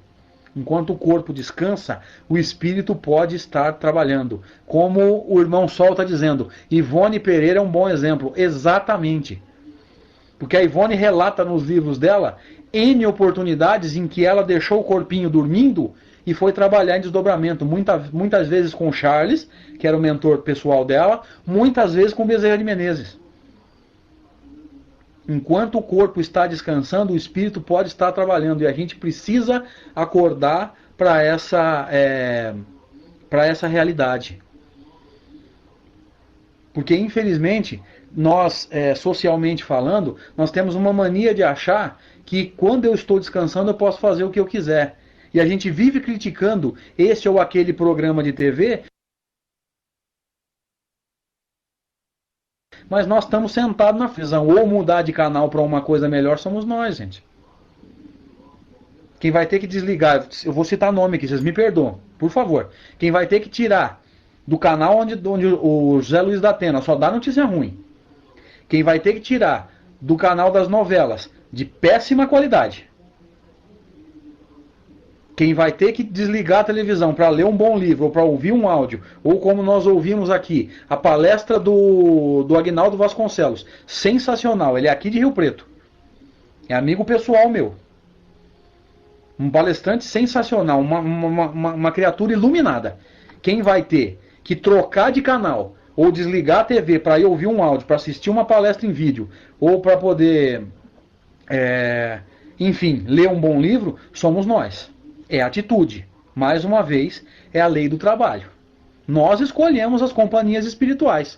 Enquanto o corpo descansa, o espírito pode estar trabalhando. Como o irmão Sol está dizendo, Ivone Pereira é um bom exemplo. Exatamente. Porque a Ivone relata nos livros dela N oportunidades em que ela deixou o corpinho dormindo e foi trabalhar em desdobramento. Muitas vezes com o Charles, que era o mentor pessoal dela, muitas vezes com Bezerra de Menezes. Enquanto o corpo está descansando, o espírito pode estar trabalhando. E a gente precisa acordar para essa realidade. Porque, infelizmente, nós, socialmente falando, nós temos uma mania de achar que quando eu estou descansando eu posso fazer o que eu quiser. E a gente vive criticando esse ou aquele programa de TV, mas nós estamos sentados na prisão. Ou mudar de canal para uma coisa melhor somos nós, gente. Quem vai ter que desligar, eu vou citar nome aqui, vocês me perdoam, por favor. Quem vai ter que tirar do canal onde o José Luiz da Atena só dá notícia ruim. Quem vai ter que tirar do canal das novelas de péssima qualidade. Quem vai ter que desligar a televisão para ler um bom livro, ou para ouvir um áudio, ou como nós ouvimos aqui, a palestra do Aguinaldo Vasconcelos. Sensacional, ele é aqui de Rio Preto. É amigo pessoal meu. Um palestrante sensacional, uma criatura iluminada. Quem vai ter que trocar de canal, ou desligar a TV para ir ouvir um áudio, para assistir uma palestra em vídeo, ou para poder, enfim, ler um bom livro, somos nós. É atitude. Mais uma vez, é a lei do trabalho. Nós escolhemos as companhias espirituais.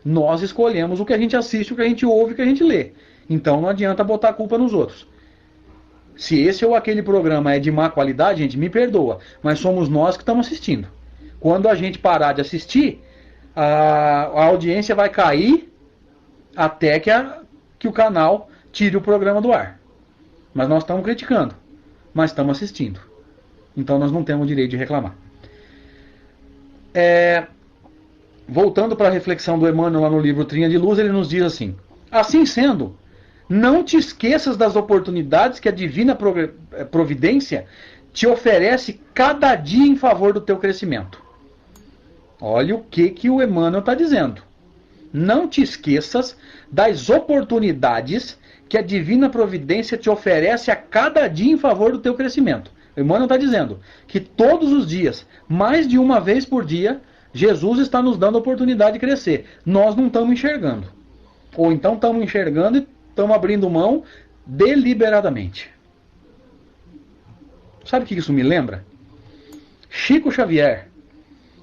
Nós escolhemos o que a gente assiste, o que a gente ouve, o que a gente lê. Então não adianta botar a culpa nos outros. Se esse ou aquele programa é de má qualidade, gente, me perdoa. Mas somos nós que estamos assistindo. Quando a gente parar de assistir, a audiência vai cair até que o canal tire o programa do ar. Mas nós estamos criticando. Mas estamos assistindo. Então nós não temos direito de reclamar. Voltando para a reflexão do Emmanuel lá no livro Trinha de Luz, ele nos diz assim: assim sendo, não te esqueças das oportunidades que a divina providência te oferece cada dia em favor do teu crescimento. Olha o que o Emmanuel está dizendo. Não te esqueças das oportunidades que a Divina Providência te oferece a cada dia em favor do teu crescimento. O Emmanuel está dizendo que todos os dias, mais de uma vez por dia, Jesus está nos dando a oportunidade de crescer. Nós não estamos enxergando. Ou então estamos enxergando e estamos abrindo mão deliberadamente. Sabe o que isso me lembra? Chico Xavier.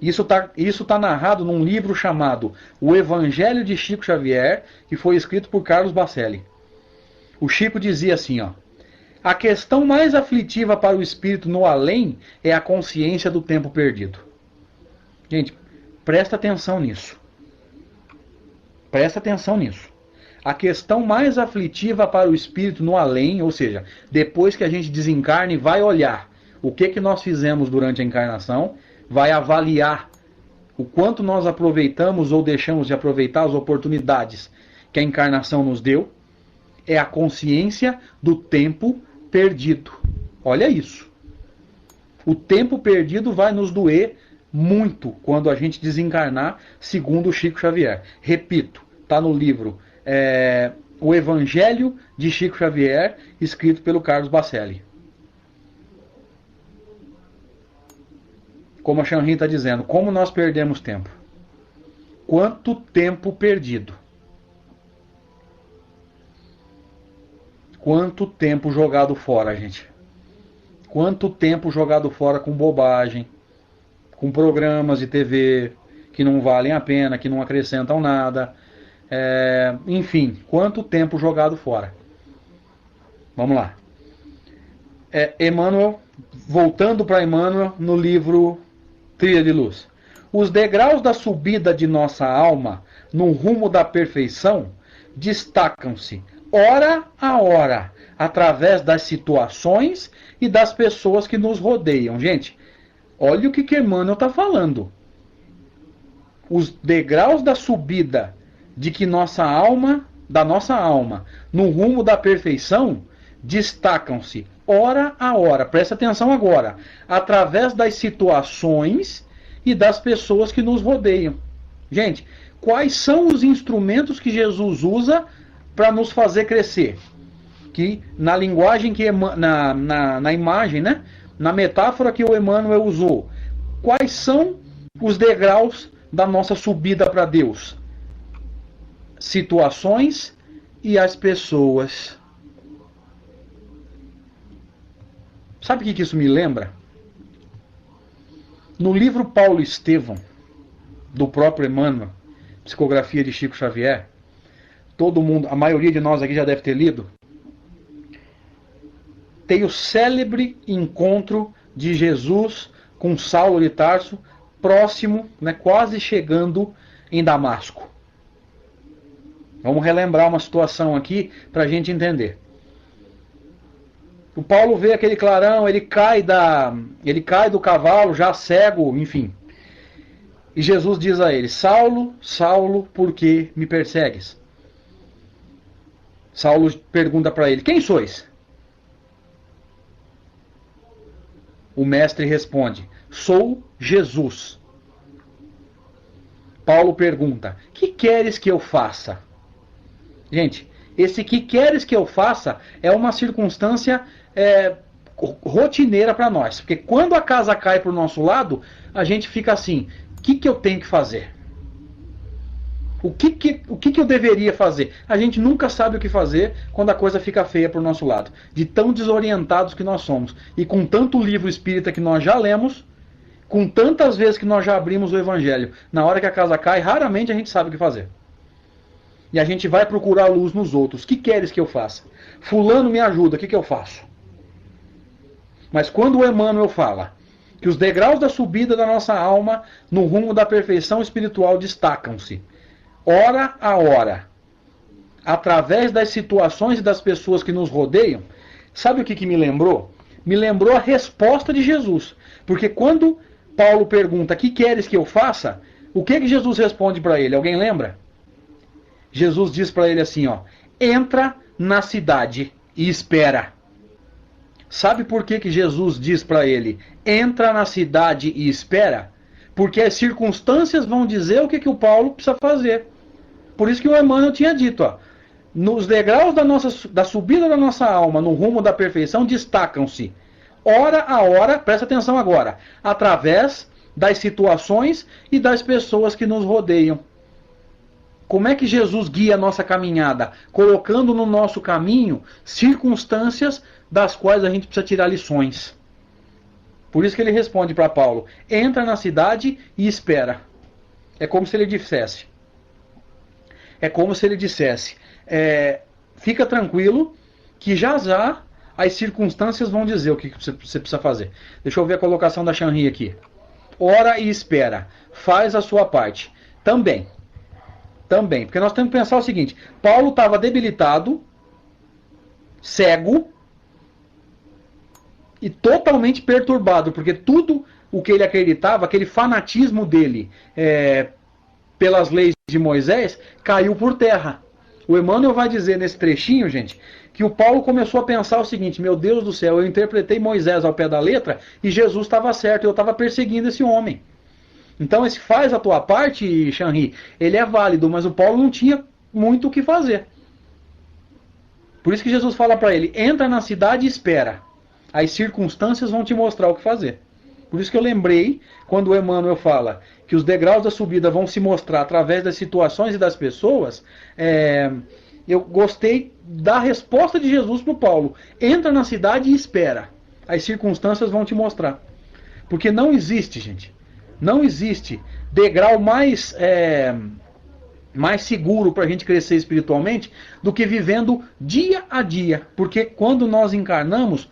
Isso tá narrado num livro chamado O Evangelho de Chico Xavier, que foi escrito por Carlos Bacelli. O Chico dizia assim, ó: a questão mais aflitiva para o espírito no além é a consciência do tempo perdido. Gente, presta atenção nisso. Presta atenção nisso. A questão mais aflitiva para o espírito no além, ou seja, depois que a gente desencarna e vai olhar o que nós fizemos durante a encarnação, vai avaliar o quanto nós aproveitamos ou deixamos de aproveitar as oportunidades que a encarnação nos deu, é a consciência do tempo perdido. Olha isso. O tempo perdido vai nos doer muito quando a gente desencarnar, segundo o Chico Xavier. Repito, está no livro O Evangelho de Chico Xavier, escrito pelo Carlos Bacelli. Como a Shanrin está dizendo, como nós perdemos tempo. Quanto tempo perdido. Quanto tempo jogado fora, gente. Quanto tempo jogado fora com bobagem, com programas de TV que não valem a pena, que não acrescentam nada. Enfim, quanto tempo jogado fora. Vamos lá. Emmanuel, voltando para Emmanuel, no livro Trilha de Luz. Os degraus da subida de nossa alma no rumo da perfeição destacam-se, hora a hora, através das situações e das pessoas que nos rodeiam. Gente, olha o que Emmanuel está falando. Os degraus da subida de que da nossa alma, no rumo da perfeição, destacam-se, hora a hora, presta atenção agora, através das situações e das pessoas que nos rodeiam. Gente, quais são os instrumentos que Jesus usa para nos fazer crescer? Que na linguagem na imagem, né? Na metáfora que o Emmanuel usou, quais são os degraus da nossa subida para Deus? Situações e as pessoas. Sabe o que isso me lembra? No livro Paulo Estevão, do próprio Emmanuel, Psicografia de Chico Xavier, todo mundo, a maioria de nós aqui já deve ter lido, tem o célebre encontro de Jesus com Saulo de Tarso, próximo, né, quase chegando em Damasco. Vamos relembrar uma situação aqui para a gente entender. O Paulo vê aquele clarão, ele cai do cavalo, já cego, enfim. E Jesus diz a ele: Saulo, Saulo, por que me persegues? Saulo pergunta para ele: quem sois? O mestre responde: sou Jesus. Paulo pergunta: que queres que eu faça? Gente, esse que queres que eu faça é uma circunstância rotineira para nós. Porque quando a casa cai para o nosso lado, a gente fica assim: o que eu tenho que fazer? O que eu deveria fazer? A gente nunca sabe o que fazer quando a coisa fica feia para o nosso lado. De tão desorientados que nós somos. E com tanto livro espírita que nós já lemos, com tantas vezes que nós já abrimos o Evangelho, na hora que a casa cai, raramente a gente sabe o que fazer. E a gente vai procurar luz nos outros. O que queres que eu faça? Fulano me ajuda, o que eu faço? Mas quando o Emmanuel fala que os degraus da subida da nossa alma no rumo da perfeição espiritual destacam-se, hora a hora, através das situações e das pessoas que nos rodeiam, sabe o que me lembrou? Me lembrou a resposta de Jesus. Porque quando Paulo pergunta: que queres que eu faça? O que Jesus responde para ele? Alguém lembra? Jesus diz para ele assim, ó: entra na cidade e espera. Sabe por que Jesus diz para ele, entra na cidade e espera? Porque as circunstâncias vão dizer o que o Paulo precisa fazer. Por isso que o Emmanuel tinha dito, ó, nos degraus da subida da nossa alma no rumo da perfeição destacam-se, hora a hora, presta atenção agora, através das situações e das pessoas que nos rodeiam. Como é que Jesus guia a nossa caminhada? Colocando no nosso caminho circunstâncias das quais a gente precisa tirar lições. Por isso que ele responde para Paulo, entra na cidade e espera. É como se ele dissesse, fica tranquilo que já as circunstâncias vão dizer o que você precisa fazer. Deixa eu ver a colocação da Shanri aqui. Ora e espera, faz a sua parte. Também, porque nós temos que pensar o seguinte, Paulo estava debilitado, cego e totalmente perturbado, porque tudo o que ele acreditava, aquele fanatismo dele pelas leis de Moisés, caiu por terra. O Emmanuel vai dizer nesse trechinho, gente, que o Paulo começou a pensar o seguinte, meu Deus do céu, eu interpretei Moisés ao pé da letra e Jesus estava certo, eu estava perseguindo esse homem. Então esse faz a tua parte, Shanri, ele é válido, mas o Paulo não tinha muito o que fazer. Por isso que Jesus fala para ele, entra na cidade e espera. As circunstâncias vão te mostrar o que fazer. Por isso que eu lembrei, quando o Emmanuel fala que os degraus da subida vão se mostrar através das situações e das pessoas, eu gostei da resposta de Jesus para o Paulo. Entra na cidade e espera. As circunstâncias vão te mostrar. Porque não existe, gente, não existe degrau mais seguro para a gente crescer espiritualmente do que vivendo dia a dia. Porque quando nós encarnamos,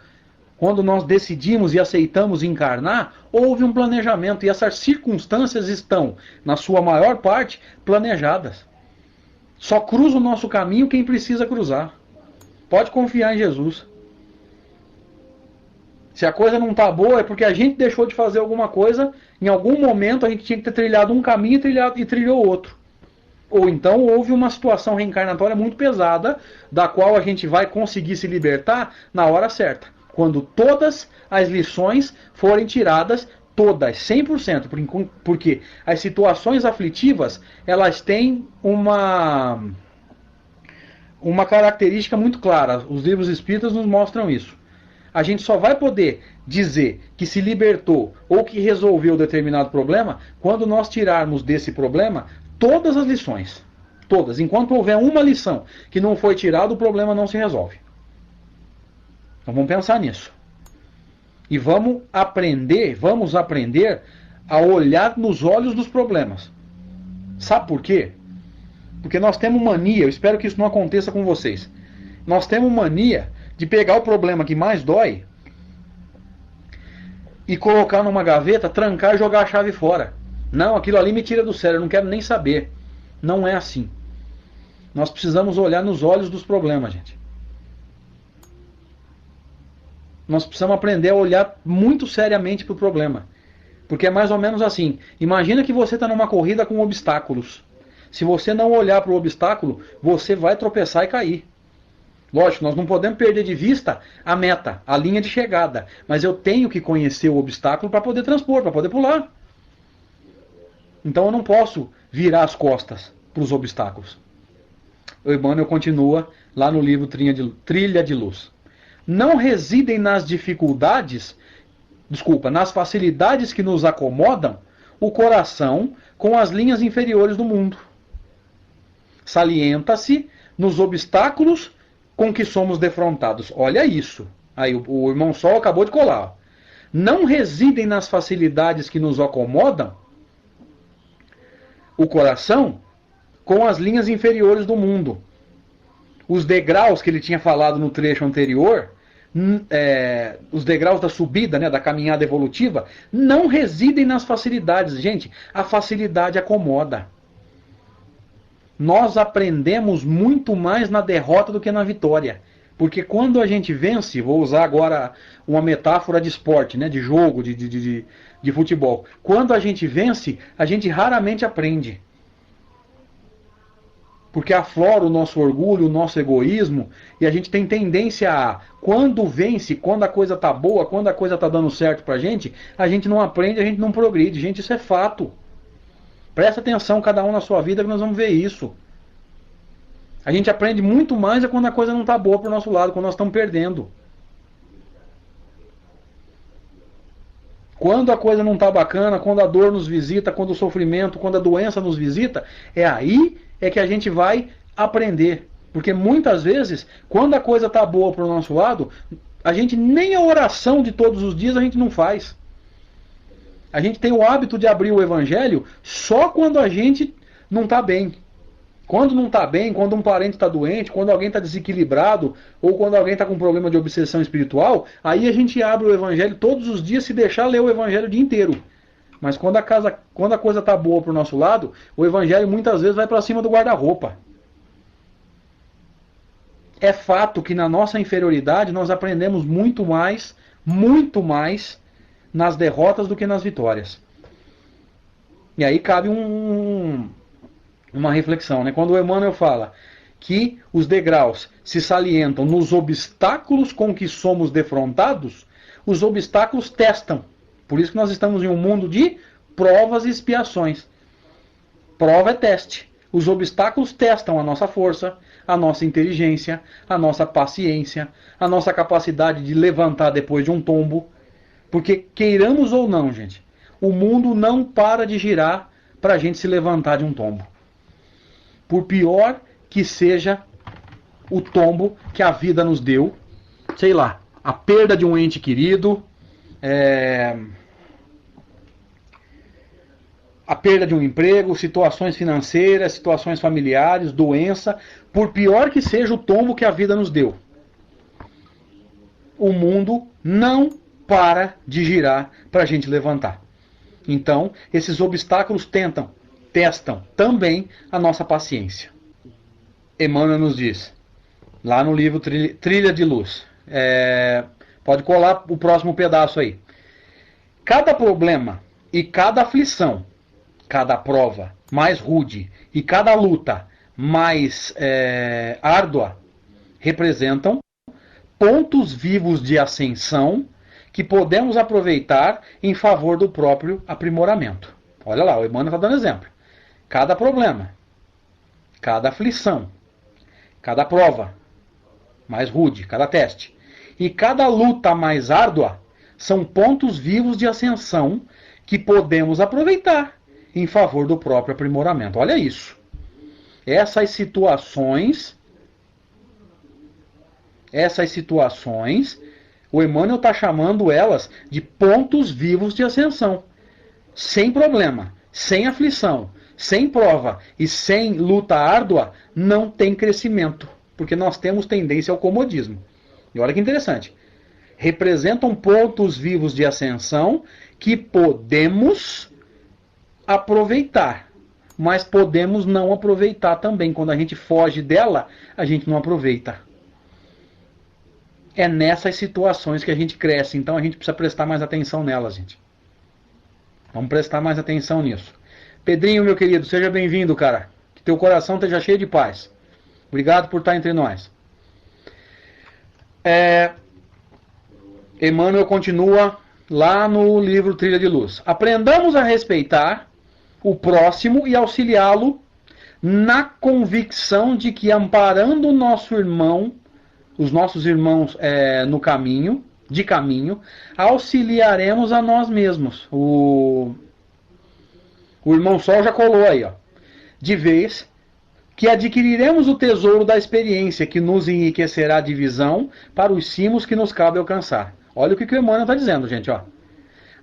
quando nós decidimos e aceitamos encarnar, houve um planejamento e essas circunstâncias estão, na sua maior parte, planejadas. Só cruza o nosso caminho quem precisa cruzar. Pode confiar em Jesus. Se a coisa não está boa é porque a gente deixou de fazer alguma coisa, em algum momento a gente tinha que ter trilhado um caminho e trilhou outro. Ou então houve uma situação reencarnatória muito pesada, da qual a gente vai conseguir se libertar na hora certa. Quando todas as lições forem tiradas, todas, 100%, porque as situações aflitivas, elas têm uma característica muito clara. Os livros espíritas nos mostram isso. A gente só vai poder dizer que se libertou ou que resolveu determinado problema quando nós tirarmos desse problema todas as lições. Todas. Enquanto houver uma lição que não foi tirada, o problema não se resolve. Então vamos pensar nisso. E vamos aprender a olhar nos olhos dos problemas. Sabe por quê? Porque nós temos mania, eu espero que isso não aconteça com vocês. Nós temos mania de pegar o problema que mais dói e colocar numa gaveta, trancar e jogar a chave fora. Não, aquilo ali me tira do sério, eu não quero nem saber. Não é assim. Nós precisamos olhar nos olhos dos problemas, gente. Nós precisamos aprender a olhar muito seriamente para o problema. Porque é mais ou menos assim. Imagina que você está numa corrida com obstáculos. Se você não olhar para o obstáculo, você vai tropeçar e cair. Lógico, nós não podemos perder de vista a meta, a linha de chegada. Mas eu tenho que conhecer o obstáculo para poder transpor, para poder pular. Então eu não posso virar as costas para os obstáculos. O Emmanuel continua lá no livro Trilha de Luz. Não residem nas nas facilidades que nos acomodam, o coração com as linhas inferiores do mundo. Salienta-se nos obstáculos com que somos defrontados. Olha isso. Aí o irmão Sol acabou de colar. Não residem nas facilidades que nos acomodam, o coração com as linhas inferiores do mundo. Os degraus que ele tinha falado no trecho anterior, os degraus da subida, né, da caminhada evolutiva, não residem nas facilidades. Gente, a facilidade acomoda. Nós aprendemos muito mais na derrota do que na vitória. Porque quando a gente vence, vou usar agora uma metáfora de esporte, né, de jogo, de futebol. Quando a gente vence, a gente raramente aprende. porque aflora o nosso orgulho, o nosso egoísmo, e a gente tem tendência a, quando vence, quando a coisa tá boa, quando a coisa tá dando certo pra gente, a gente não aprende, a gente não progride. Gente, isso é fato. Presta atenção, cada um na sua vida, que nós vamos ver isso. A gente aprende muito mais quando a coisa não tá boa pro nosso lado, quando nós estamos perdendo. Quando a coisa não tá bacana, quando a dor nos visita, quando o sofrimento, quando a doença nos visita, é aí que a gente vai aprender. Porque muitas vezes, quando a coisa tá boa pro nosso lado, a gente nem a oração de todos os dias a gente não faz. A gente tem o hábito de abrir o evangelho só quando a gente não tá bem. Quando não está bem, quando um parente está doente, quando alguém está desequilibrado, ou quando alguém está com problema de obsessão espiritual, aí a gente abre o evangelho todos os dias, se deixar ler o evangelho o dia inteiro. Mas quando a coisa está boa para o nosso lado, o evangelho muitas vezes vai para cima do guarda-roupa. É fato que na nossa inferioridade nós aprendemos muito mais nas derrotas do que nas vitórias. E aí cabe uma reflexão, né? Quando o Emmanuel fala que os degraus se salientam nos obstáculos com que somos defrontados, os obstáculos testam. Por isso que nós estamos em um mundo de provas e expiações. Prova é teste. Os obstáculos testam a nossa força, a nossa inteligência, a nossa paciência, a nossa capacidade de levantar depois de um tombo. Porque, queiramos ou não, gente, o mundo não para de girar para a gente se levantar de um tombo. Por pior que seja o tombo que a vida nos deu, sei lá, a perda de um ente querido, a perda de um emprego, situações financeiras, situações familiares, doença, por pior que seja o tombo que a vida nos deu, o mundo não para de girar para a gente levantar. Então, esses obstáculos testam também a nossa paciência. Emmanuel nos diz, lá no livro Trilha de Luz, pode colar o próximo pedaço aí. Cada problema e cada aflição, cada prova mais rude e cada luta mais árdua, representam pontos vivos de ascensão que podemos aproveitar em favor do próprio aprimoramento. Olha lá, o Emmanuel está dando exemplo. Cada problema, cada aflição, cada prova mais rude, cada teste, e cada luta mais árdua são pontos vivos de ascensão que podemos aproveitar em favor do próprio aprimoramento. Olha isso. Essas situações, o Emmanuel está chamando elas de pontos vivos de ascensão. Sem problema, sem aflição, sem prova e sem luta árdua, não tem crescimento. Porque nós temos tendência ao comodismo. E olha que interessante. Representam pontos vivos de ascensão que podemos aproveitar. Mas podemos não aproveitar também. Quando a gente foge dela, a gente não aproveita. É nessas situações que a gente cresce. Então a gente precisa prestar mais atenção nelas, gente. Vamos prestar mais atenção nisso. Pedrinho, meu querido, seja bem-vindo, cara. Que teu coração esteja cheio de paz. Obrigado por estar entre nós. Emmanuel continua lá no livro Trilha de Luz. Aprendamos a respeitar o próximo e auxiliá-lo na convicção de que, amparando o nosso irmão, os nossos irmãos no caminho, auxiliaremos a nós mesmos. O irmão Sol já colou aí, ó. De vez que adquiriremos o tesouro da experiência que nos enriquecerá de visão para os cimos que nos cabe alcançar. Olha o que o Emmanuel está dizendo, gente, ó.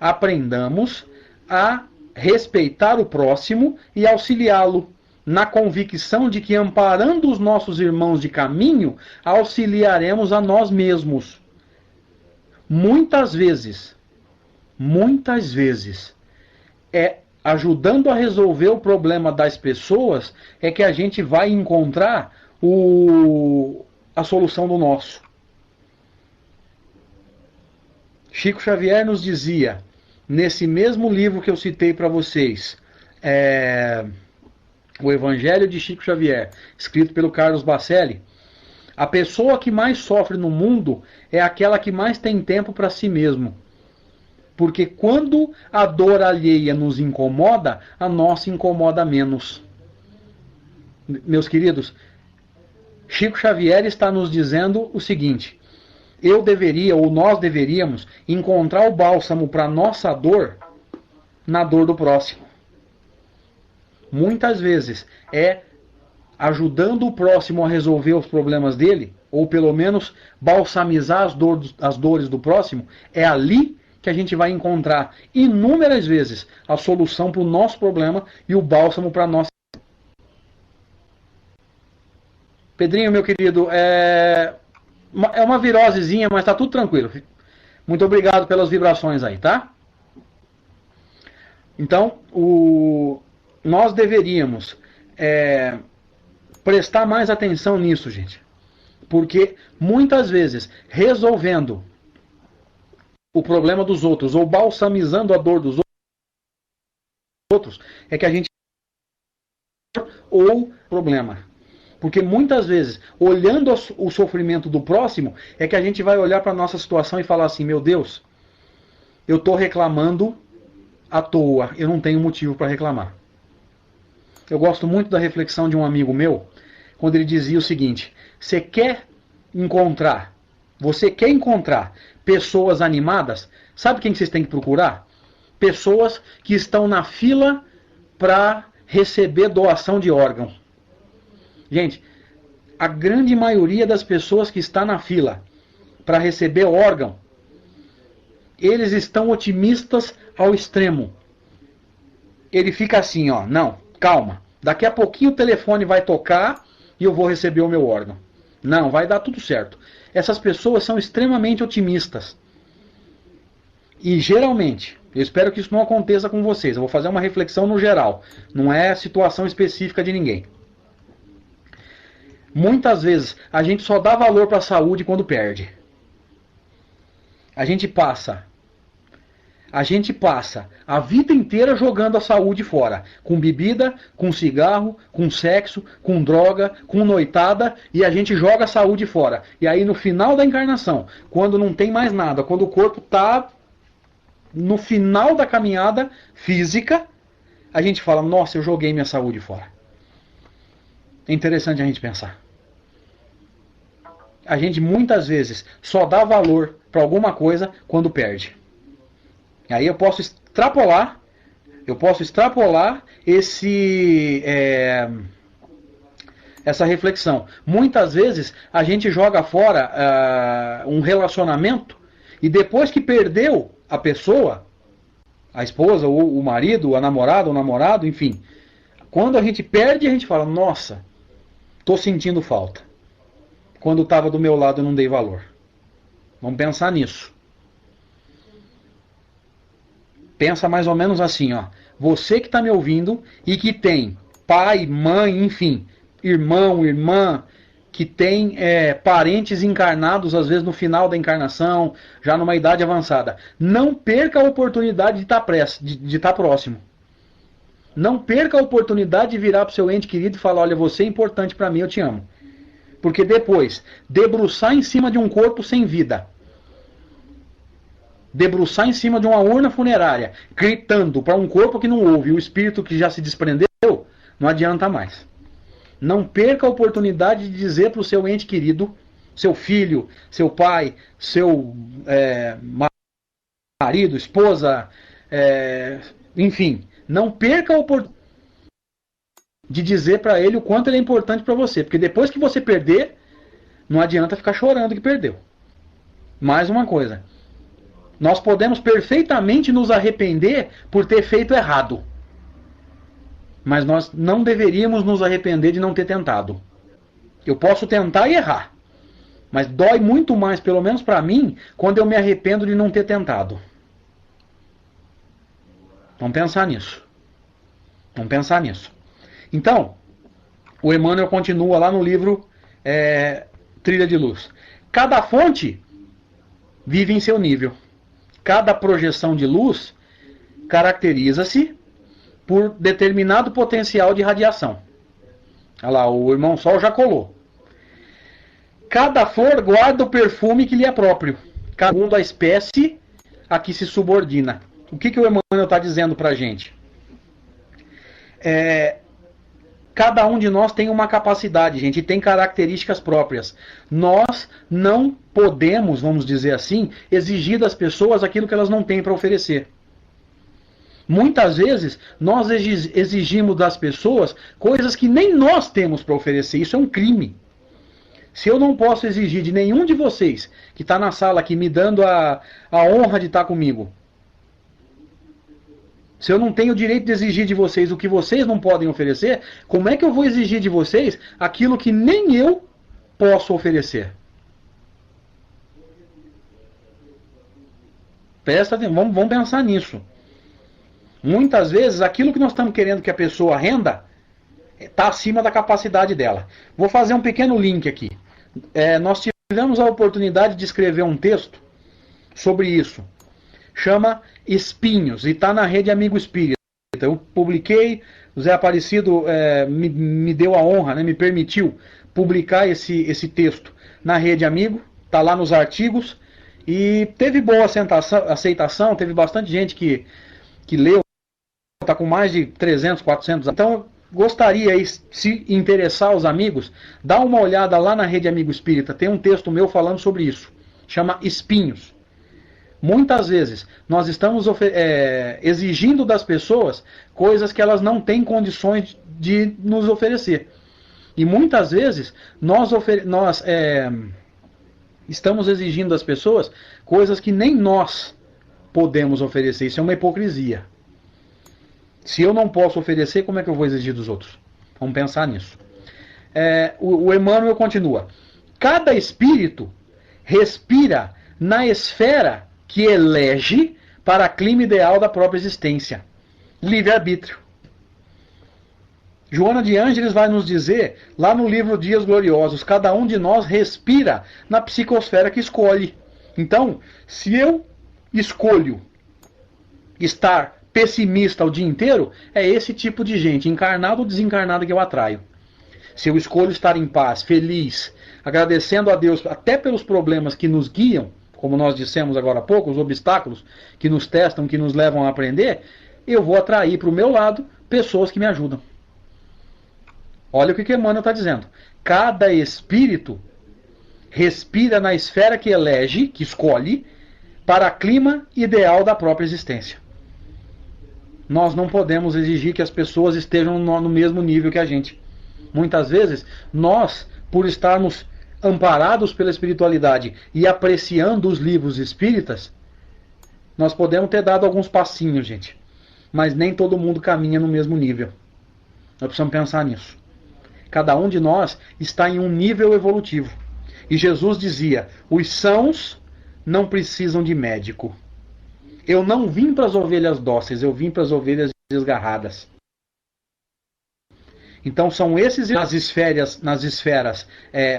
Aprendamos a respeitar o próximo e auxiliá-lo na convicção de que, amparando os nossos irmãos de caminho, auxiliaremos a nós mesmos. Muitas vezes, ajudando a resolver o problema das pessoas, é que a gente vai encontrar a solução do nosso. Chico Xavier nos dizia, nesse mesmo livro que eu citei para vocês, O Evangelho de Chico Xavier, escrito pelo Carlos Bacelli, a pessoa que mais sofre no mundo é aquela que mais tem tempo para si mesmo. Porque quando a dor alheia nos incomoda, a nossa incomoda menos. Meus queridos, Chico Xavier está nos dizendo o seguinte: eu deveria, ou nós deveríamos, encontrar o bálsamo para nossa dor na dor do próximo. Muitas vezes é ajudando o próximo a resolver os problemas dele, ou pelo menos balsamizar as dores do próximo, é ali que a gente vai encontrar inúmeras vezes a solução para o nosso problema e o bálsamo para a nossa. Pedrinho, meu querido, é uma virosezinha, mas tá tudo tranquilo. Muito obrigado pelas vibrações aí, tá? Então, nós deveríamos prestar mais atenção nisso, gente. Porque muitas vezes, resolvendo o problema dos outros ou balsamizando a dor dos outros, é que a gente ou problema. Porque muitas vezes, olhando o sofrimento do próximo, é que a gente vai olhar para a nossa situação e falar assim: meu Deus, eu estou reclamando à toa, eu não tenho motivo para reclamar. Eu gosto muito da reflexão de um amigo meu, quando ele dizia o seguinte: você quer encontrar pessoas animadas? Sabe quem que vocês têm que procurar? Pessoas que estão na fila para receber doação de órgão. Gente, a grande maioria das pessoas que está na fila para receber órgão, eles estão otimistas ao extremo. Ele fica assim, ó, não, calma, daqui a pouquinho o telefone vai tocar e eu vou receber o meu órgão. Não, vai dar tudo certo. Essas pessoas são extremamente otimistas. E geralmente, eu espero que isso não aconteça com vocês, eu vou fazer uma reflexão no geral, não é situação específica de ninguém. Muitas vezes a gente só dá valor para a saúde quando perde. A gente passa a vida inteira jogando a saúde fora. Com bebida, com cigarro, com sexo, com droga, com noitada, e a gente joga a saúde fora. E aí no final da encarnação, quando não tem mais nada, quando o corpo está no final da caminhada física, a gente fala: nossa, eu joguei minha saúde fora. É interessante a gente pensar. A gente muitas vezes só dá valor para alguma coisa quando perde. E aí eu posso extrapolar essa reflexão. Muitas vezes a gente joga fora um relacionamento e depois que perdeu a pessoa, a esposa, ou o marido, a namorada, o namorado, enfim, quando a gente perde, a gente fala: nossa, estou sentindo falta. Quando estava do meu lado eu não dei valor. Vamos pensar nisso. Pensa mais ou menos assim, ó. Você que está me ouvindo e que tem pai, mãe, enfim, irmão, irmã, que tem parentes encarnados, às vezes no final da encarnação, já numa idade avançada. Não perca a oportunidade de estar próximo. Não perca a oportunidade de virar para o seu ente querido e falar: olha, você é importante para mim, eu te amo. Porque depois, debruçar em cima de um corpo sem vida, debruçar em cima de uma urna funerária, gritando para um corpo que não ouve, o espírito que já se desprendeu, não adianta mais. Não perca a oportunidade de dizer para o seu ente querido, seu filho, seu pai, seu marido, esposa, enfim, não perca a oportunidade de dizer para ele o quanto ele é importante para você. Porque depois que você perder, não adianta ficar chorando que perdeu. Mais uma coisa. Nós podemos perfeitamente nos arrepender por ter feito errado. Mas nós não deveríamos nos arrepender de não ter tentado. Eu posso tentar e errar. Mas dói muito mais, pelo menos para mim, quando eu me arrependo de não ter tentado. Vamos pensar nisso. Vamos pensar nisso. Então, o Emmanuel continua lá no livro Trilha de Luz. Cada fonte vive em seu nível. Cada projeção de luz caracteriza-se por determinado potencial de radiação. Olha lá, o irmão Sol já colou. Cada flor guarda o perfume que lhe é próprio, segundo a espécie a que se subordina. O que o Emmanuel está dizendo para a gente? Cada um de nós tem uma capacidade, gente, e tem características próprias. Nós não podemos, vamos dizer assim, exigir das pessoas aquilo que elas não têm para oferecer. Muitas vezes, nós exigimos das pessoas coisas que nem nós temos para oferecer. Isso é um crime. Se eu não posso exigir de nenhum de vocês que está na sala aqui me dando a honra de estar comigo, se eu não tenho o direito de exigir de vocês o que vocês não podem oferecer, como é que eu vou exigir de vocês aquilo que nem eu posso oferecer? Presta atenção, vamos pensar nisso. Muitas vezes, aquilo que nós estamos querendo que a pessoa renda está acima da capacidade dela. Vou fazer um pequeno link aqui. Nós tivemos a oportunidade de escrever um texto sobre isso. Chama Espinhos, e está na Rede Amigo Espírita. Eu publiquei, o Zé Aparecido me deu a honra, né, me permitiu publicar esse texto na Rede Amigo, está lá nos artigos, e teve boa aceitação, teve bastante gente que leu, está com mais de 300, 400. Então, gostaria, se interessar os amigos, dá uma olhada lá na Rede Amigo Espírita, tem um texto meu falando sobre isso, chama Espinhos. Muitas vezes, nós estamos exigindo das pessoas coisas que elas não têm condições de nos oferecer. E muitas vezes, nós estamos exigindo das pessoas coisas que nem nós podemos oferecer. Isso é uma hipocrisia. Se eu não posso oferecer, como é que eu vou exigir dos outros? Vamos pensar nisso. O Emmanuel continua. Cada espírito respira na esfera que elege para a clima ideal da própria existência. Livre-arbítrio. Joana de Ângeles vai nos dizer, lá no livro Dias Gloriosos, cada um de nós respira na psicosfera que escolhe. Então, se eu escolho estar pessimista o dia inteiro, é esse tipo de gente, encarnado ou desencarnado, que eu atraio. Se eu escolho estar em paz, feliz, agradecendo a Deus até pelos problemas que nos guiam, como nós dissemos agora há pouco, os obstáculos que nos testam, que nos levam a aprender, eu vou atrair para o meu lado pessoas que me ajudam. Olha o que Emmanuel está dizendo. Cada espírito respira na esfera que elege, que escolhe, para o clima ideal da própria existência. Nós não podemos exigir que as pessoas estejam no mesmo nível que a gente. Muitas vezes, nós, por estarmos amparados pela espiritualidade e apreciando os livros espíritas, nós podemos ter dado alguns passinhos, gente. Mas nem todo mundo caminha no mesmo nível. Nós precisamos pensar nisso. Cada um de nós está em um nível evolutivo. E Jesus dizia, os sãos não precisam de médico. Eu não vim para as ovelhas dóceis, eu vim para as ovelhas desgarradas. Então são esses nas esferas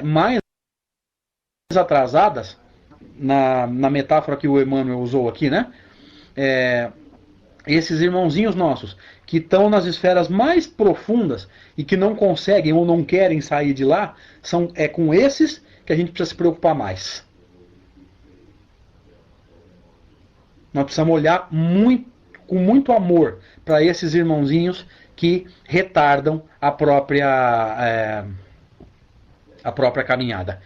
mais atrasadas, na metáfora que o Emmanuel usou aqui, né? Esses irmãozinhos nossos, que estão nas esferas mais profundas e que não conseguem ou não querem sair de lá, é com esses que a gente precisa se preocupar mais. Nós precisamos olhar com muito amor para esses irmãozinhos que retardam a própria caminhada.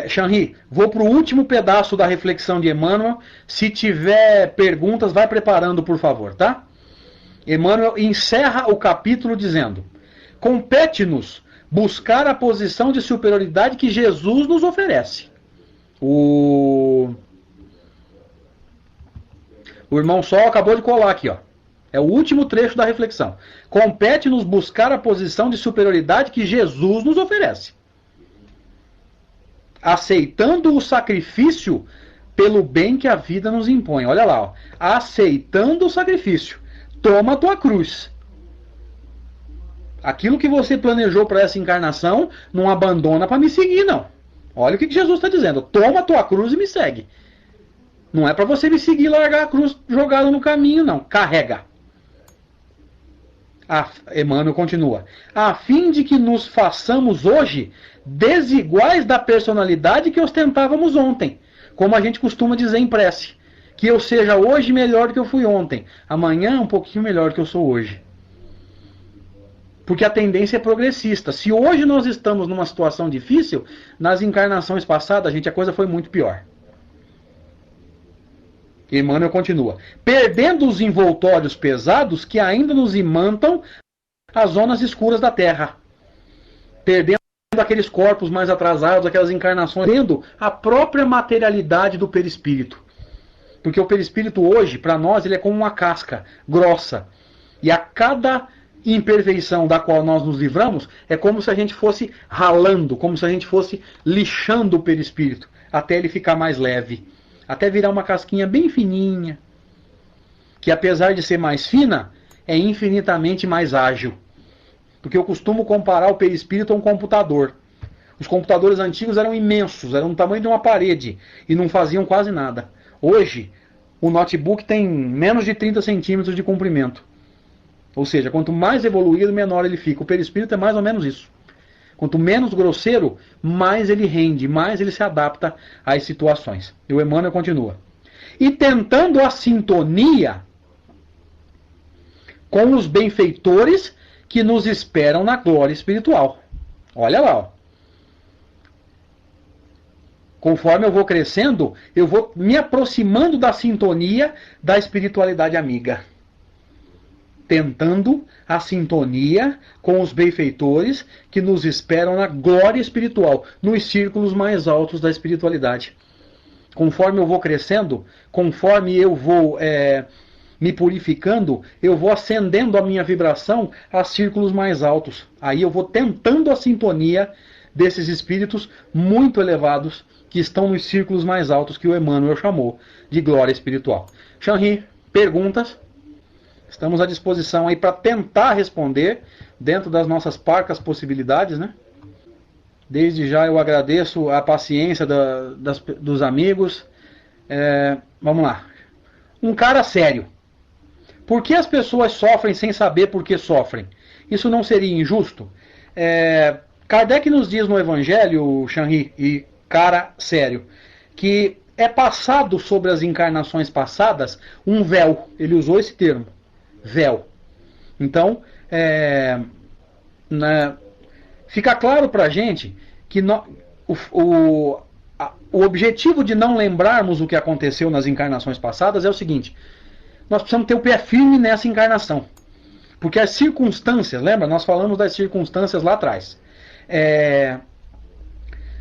Shanri, vou para o último pedaço da reflexão de Emmanuel. Se tiver perguntas, vai preparando, por favor, tá? Emmanuel encerra o capítulo dizendo: compete-nos buscar a posição de superioridade que Jesus nos oferece. O irmão Sol acabou de colar aqui, ó. É o último trecho da reflexão. Compete-nos buscar a posição de superioridade que Jesus nos oferece, aceitando o sacrifício pelo bem que a vida nos impõe. Olha lá, ó. Aceitando o sacrifício. Toma a tua cruz. Aquilo que você planejou para essa encarnação, não abandona para me seguir, não. Olha o que Jesus está dizendo. Toma a tua cruz e me segue. Não é para você me seguir e largar a cruz jogada no caminho, não. Carrega. Emmanuel continua, a fim de que nos façamos hoje desiguais da personalidade que ostentávamos ontem, como a gente costuma dizer em prece, que eu seja hoje melhor do que eu fui ontem, amanhã um pouquinho melhor do que eu sou hoje. Porque a tendência é progressista. Se hoje nós estamos numa situação difícil, nas encarnações passadas, gente, a coisa foi muito pior. Emmanuel continua, perdendo os envoltórios pesados que ainda nos imantam as zonas escuras da Terra, perdendo aqueles corpos mais atrasados, aquelas encarnações, perdendo a própria materialidade do perispírito. Porque o perispírito hoje, para nós, ele é como uma casca grossa. E a cada imperfeição da qual nós nos livramos, é como se a gente fosse ralando, como se a gente fosse lixando o perispírito, até ele ficar mais leve. Até virar uma casquinha bem fininha, que apesar de ser mais fina, é infinitamente mais ágil. Porque eu costumo comparar o perispírito a um computador. Os computadores antigos eram imensos, eram do tamanho de uma parede, e não faziam quase nada. Hoje, o notebook tem menos de 30 centímetros de comprimento. Ou seja, quanto mais evoluído, menor ele fica. O perispírito é mais ou menos isso. Quanto menos grosseiro, mais ele rende, mais ele se adapta às situações. E o Emmanuel continua. E tentando a sintonia com os benfeitores que nos esperam na glória espiritual. Olha lá, ó. Conforme eu vou crescendo, eu vou me aproximando da sintonia da espiritualidade amiga. Tentando a sintonia com os benfeitores que nos esperam na glória espiritual, nos círculos mais altos da espiritualidade. Conforme eu vou crescendo, conforme eu vou me purificando, eu vou ascendendo a minha vibração a círculos mais altos. Aí eu vou tentando a sintonia desses espíritos muito elevados que estão nos círculos mais altos que o Emmanuel chamou de glória espiritual. Shanri, perguntas? Estamos à disposição aí para tentar responder dentro das nossas parcas possibilidades, né? Desde já eu agradeço a paciência dos amigos. Vamos lá. Um cara sério. Por que as pessoas sofrem sem saber por que sofrem? Isso não seria injusto? Kardec nos diz no Evangelho, Shanri, e cara sério, que é passado sobre as encarnações passadas um véu. Ele usou esse termo. Véu. Então, fica claro para a gente que o objetivo de não lembrarmos o que aconteceu nas encarnações passadas é o seguinte: nós precisamos ter o pé firme nessa encarnação. Porque as circunstâncias, lembra? Nós falamos das circunstâncias lá atrás.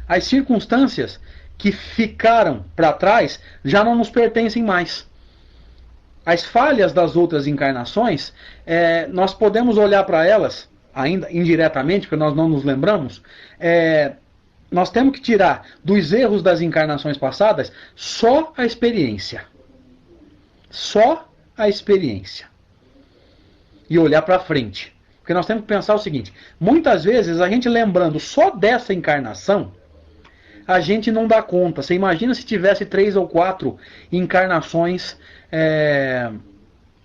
As circunstâncias que ficaram para trás já não nos pertencem mais. As falhas das outras encarnações, nós podemos olhar para elas, ainda indiretamente, porque nós não nos lembramos, nós temos que tirar dos erros das encarnações passadas só a experiência. Só a experiência. E olhar para frente. Porque nós temos que pensar o seguinte: muitas vezes a gente lembrando só dessa encarnação, a gente não dá conta. Você imagina se tivesse 3 ou 4 encarnações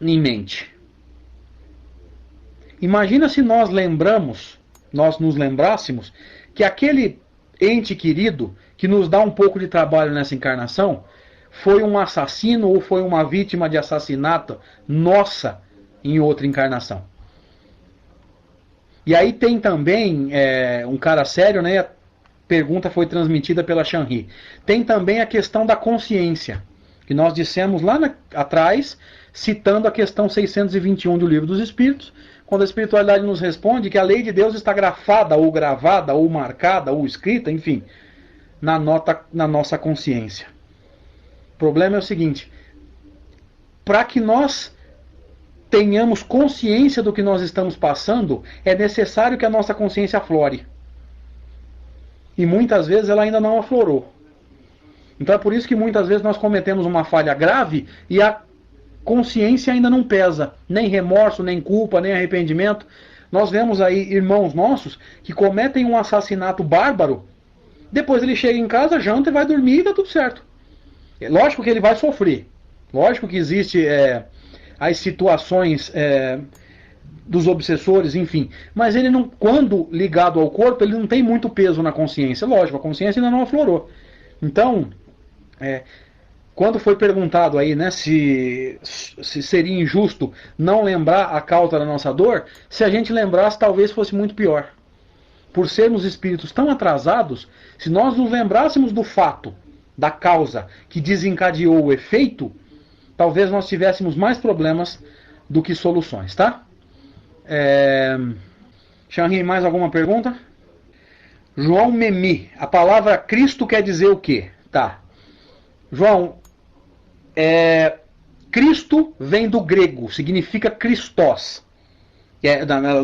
em mente. Imagina se nós nos lembrássemos que aquele ente querido que nos dá um pouco de trabalho nessa encarnação foi um assassino ou foi uma vítima de assassinato nossa em outra encarnação. E aí tem também um cara sério, né? A pergunta foi transmitida pela Shanri. Tem também a questão da consciência, que nós dissemos lá atrás, citando a questão 621 do Livro dos Espíritos, quando a espiritualidade nos responde que a lei de Deus está grafada, ou gravada, ou marcada, ou escrita, enfim, na nossa consciência. O problema é o seguinte: para que nós tenhamos consciência do que nós estamos passando, é necessário que a nossa consciência aflore. E muitas vezes ela ainda não aflorou. Então é por isso que muitas vezes nós cometemos uma falha grave e a consciência ainda não pesa. Nem remorso, nem culpa, nem arrependimento. Nós vemos aí irmãos nossos que cometem um assassinato bárbaro. Depois ele chega em casa, janta e vai dormir e dá tudo certo. Lógico que ele vai sofrer. Lógico que existe as situações dos obsessores, enfim. Mas ele não, quando ligado ao corpo, ele não tem muito peso na consciência. Lógico, a consciência ainda não aflorou. Então, quando foi perguntado aí, né, se seria injusto não lembrar a causa da nossa dor, se a gente lembrasse, talvez fosse muito pior. Por sermos espíritos tão atrasados, se nós nos lembrássemos do fato, da causa que desencadeou o efeito, talvez nós tivéssemos mais problemas do que soluções, tá? Xanri, mais alguma pergunta? João Memi, a palavra Cristo quer dizer o quê? Tá. João, Cristo vem do grego, significa Christos.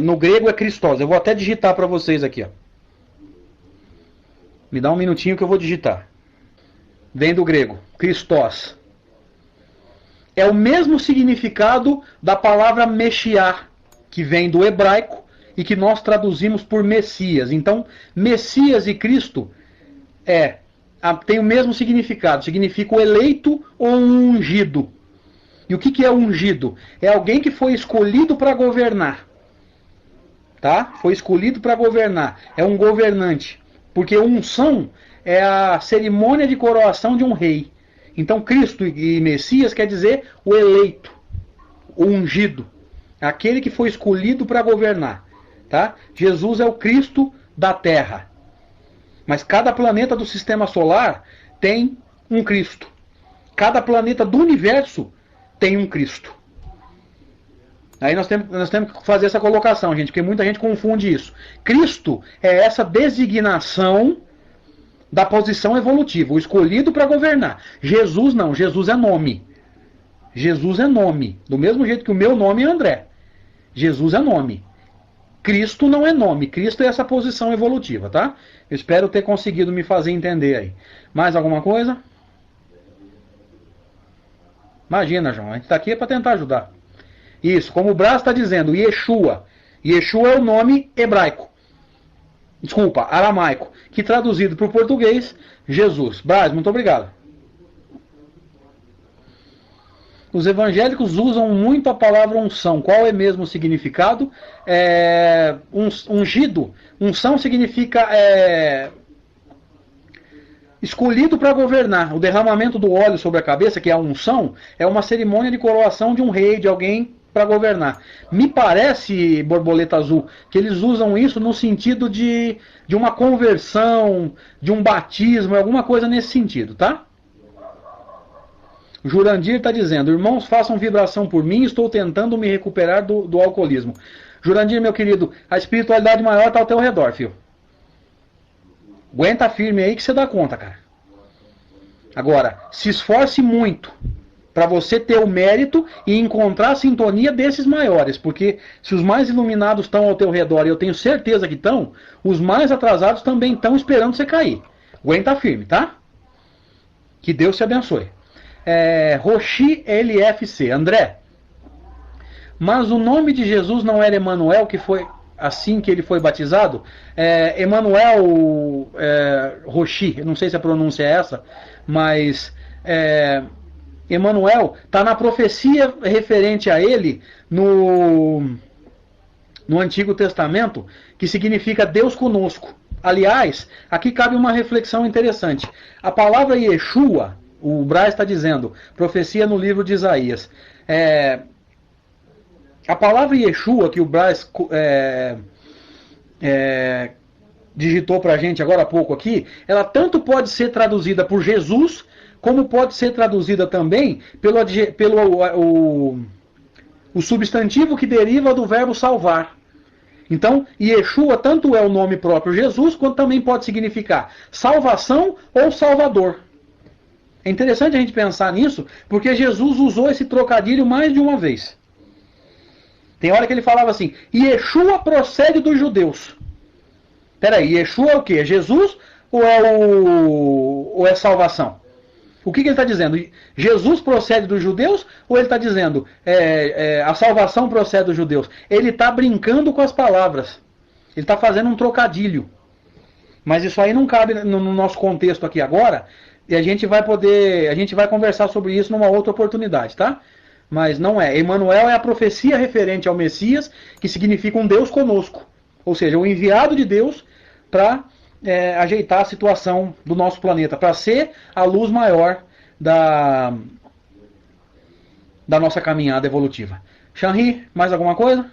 No grego é Christos. Eu vou até digitar para vocês aqui. Ó. Me dá um minutinho que eu vou digitar. Vem do grego, Christos. É o mesmo significado da palavra Meshiá, que vem do hebraico e que nós traduzimos por Messias. Então, Messias e Cristo tem o mesmo significado. Significa o eleito ou um ungido. E o que é ungido? É alguém que foi escolhido para governar. Tá? Foi escolhido para governar. É um governante. Porque unção é a cerimônia de coroação de um rei. Então, Cristo e Messias quer dizer o eleito, o ungido. Aquele que foi escolhido para governar. Tá? Jesus é o Cristo da Terra. Mas cada planeta do sistema solar tem um Cristo. Cada planeta do universo tem um Cristo. Aí nós temos que fazer essa colocação, gente, porque muita gente confunde isso. Cristo é essa designação da posição evolutiva, o escolhido para governar. Jesus não, Jesus é nome. Jesus é nome. Do mesmo jeito que o meu nome é André. Jesus é nome. Cristo não é nome. Cristo é essa posição evolutiva, tá? Eu espero ter conseguido me fazer entender aí. Mais alguma coisa? Imagina, João, a gente está aqui para tentar ajudar. Isso, como o Brás está dizendo, Yeshua. Yeshua é o nome hebraico. Desculpa, aramaico. Que traduzido para o português, Jesus. Brás, muito obrigado. Os evangélicos usam muito a palavra unção. Qual é mesmo o significado? Ungido. Unção significa escolhido para governar. O derramamento do óleo sobre a cabeça, que é a unção, é uma cerimônia de coroação de um rei, de alguém para governar. Me parece, borboleta azul, que eles usam isso no sentido de uma conversão, de um batismo, alguma coisa nesse sentido, tá? Jurandir está dizendo, irmãos, façam vibração por mim, estou tentando me recuperar do alcoolismo. Jurandir, meu querido, a espiritualidade maior está ao teu redor, filho. Aguenta firme aí que você dá conta, cara. Agora, se esforce muito para você ter o mérito e encontrar a sintonia desses maiores, porque se os mais iluminados estão ao teu redor, e eu tenho certeza que estão, os mais atrasados também estão esperando você cair. Aguenta firme, tá? Que Deus te abençoe. Roxi LFC. André, mas o nome de Jesus não era Emanuel, que foi assim que ele foi batizado? Emanuel Roxi, eu não sei se a pronúncia é essa, mas Emanuel está na profecia referente a ele no Antigo Testamento, que significa Deus conosco. Aliás, aqui cabe uma reflexão interessante. A palavra Yeshua, o Braz está dizendo, profecia no livro de Isaías. A palavra Yeshua, que o Braz digitou para a gente agora há pouco aqui, ela tanto pode ser traduzida por Jesus, como pode ser traduzida também pelo o substantivo que deriva do verbo salvar. Então, Yeshua tanto é o nome próprio Jesus, quanto também pode significar salvação ou salvador. É interessante a gente pensar nisso, porque Jesus usou esse trocadilho mais de uma vez. Tem hora que ele falava assim, Yeshua procede dos judeus. Peraí, Yeshua é o quê? É Jesus ou é salvação? O que ele está dizendo? Jesus procede dos judeus ou ele está dizendo a salvação procede dos judeus? Ele está brincando com as palavras. Ele está fazendo um trocadilho. Mas isso aí não cabe no nosso contexto aqui agora. E a gente vai conversar sobre isso numa outra oportunidade, tá? mas não é. Emanuel é a profecia referente ao Messias, que significa um Deus conosco. Ou seja, o enviado de Deus para ajeitar a situação do nosso planeta, para ser a luz maior da nossa caminhada evolutiva. Shanri, mais alguma coisa?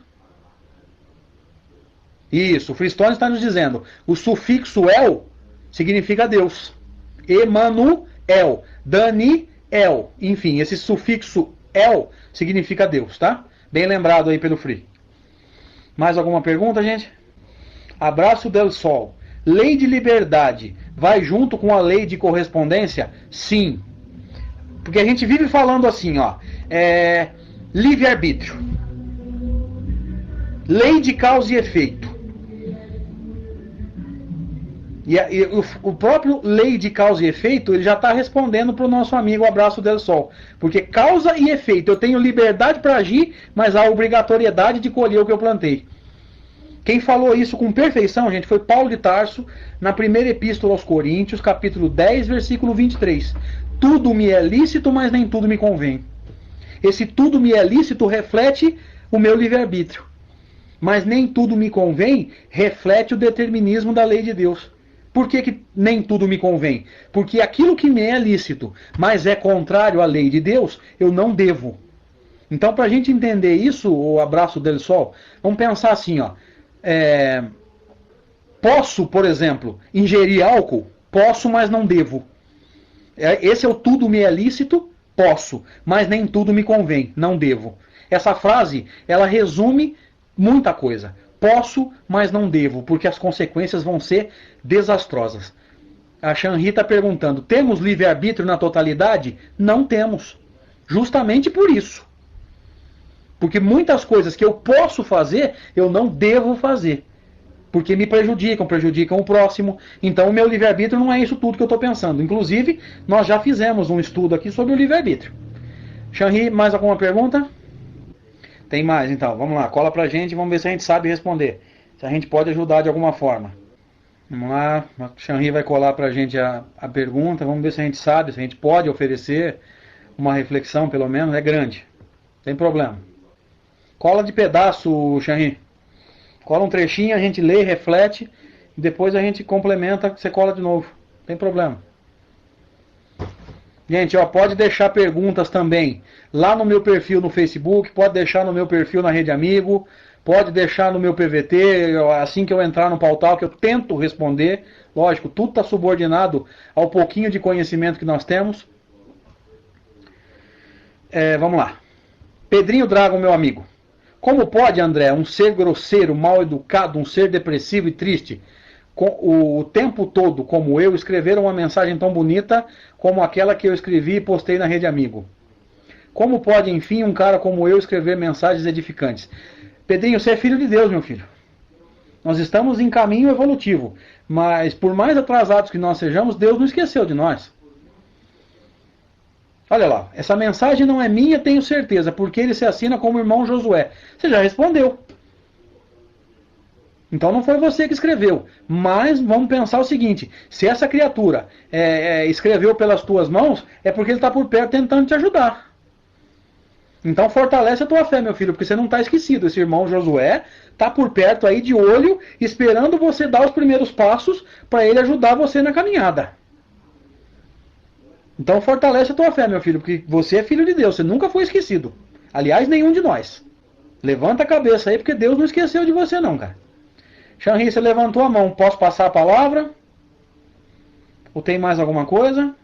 Isso, o Freestone está nos dizendo, o sufixo El significa Deus. Emanuel, Daniel, enfim, esse sufixo El significa Deus, tá? Bem lembrado aí pelo Free. Mais alguma pergunta, gente? Abraço del Sol. Lei de liberdade vai junto com a lei de correspondência? Sim. Porque a gente vive falando assim, ó, livre-arbítrio, lei de causa e efeito. E o próprio lei de causa e efeito, ele já está respondendo para o nosso amigo Abraço del Sol. Porque causa e efeito, eu tenho liberdade para agir, mas há obrigatoriedade de colher o que eu plantei. Quem falou isso com perfeição, gente, foi Paulo de Tarso, na primeira epístola aos Coríntios, capítulo 10, versículo 23. Tudo me é lícito, mas nem tudo me convém. Esse tudo me é lícito reflete o meu livre-arbítrio. Mas nem tudo me convém reflete o determinismo da lei de Deus. Por que nem tudo me convém? Porque aquilo que me é lícito, mas é contrário à lei de Deus, eu não devo. Então, para a gente entender isso, o Abraço del Sol, vamos pensar assim, ó. Posso, por exemplo, ingerir álcool? Posso, mas não devo. Esse é o tudo me é lícito, posso, mas nem tudo me convém, não devo. Essa frase, ela resume muita coisa. Posso, mas não devo, porque as consequências vão ser desastrosas. A Shanri está perguntando, temos livre-arbítrio na totalidade? Não temos. Justamente por isso. Porque muitas coisas que eu posso fazer, eu não devo fazer. Porque me prejudicam o próximo. Então o meu livre-arbítrio não é isso tudo que eu estou pensando. Inclusive, nós já fizemos um estudo aqui sobre o livre-arbítrio. Shanri, mais alguma pergunta? Tem mais, então. Vamos lá, cola pra gente e vamos ver se a gente sabe responder. Se a gente pode ajudar de alguma forma. Vamos lá, a Shanri vai colar pra gente a pergunta. Vamos ver se a gente sabe, se a gente pode oferecer uma reflexão, pelo menos. É grande. Tem problema. Cola de pedaço, Shanri. Cola um trechinho, a gente lê, reflete. E depois a gente complementa, você cola de novo. Tem problema. Gente, ó, pode deixar perguntas também lá no meu perfil no Facebook, pode deixar no meu perfil na Rede Amigo, pode deixar no meu PVT, assim que eu entrar no Pautal, que eu tento responder. Lógico, tudo está subordinado ao pouquinho de conhecimento que nós temos. Vamos lá. Pedrinho Dragon, meu amigo. Como pode, André, um ser grosseiro, mal educado, um ser depressivo e triste, o tempo todo, como eu, escrever uma mensagem tão bonita como aquela que eu escrevi e postei na Rede Amigo? Como pode, enfim, um cara como eu escrever mensagens edificantes? Pedrinho, você é filho de Deus, meu filho. Nós estamos em caminho evolutivo, mas por mais atrasados que nós sejamos, Deus não esqueceu de nós. Olha lá, essa mensagem não é minha, tenho certeza, porque ele se assina como irmão Josué. Você já respondeu. Então não foi você que escreveu. Mas vamos pensar o seguinte, se essa criatura escreveu pelas tuas mãos, é porque ele está por perto tentando te ajudar. Então fortalece a tua fé, meu filho, porque você não está esquecido. Esse irmão Josué está por perto aí de olho, esperando você dar os primeiros passos para ele ajudar você na caminhada. Então fortalece a tua fé, meu filho, porque você é filho de Deus, você nunca foi esquecido. Aliás, nenhum de nós. Levanta a cabeça aí, porque Deus não esqueceu de você não, cara. Shanri, você levantou a mão, posso passar a palavra? Ou tem mais alguma coisa?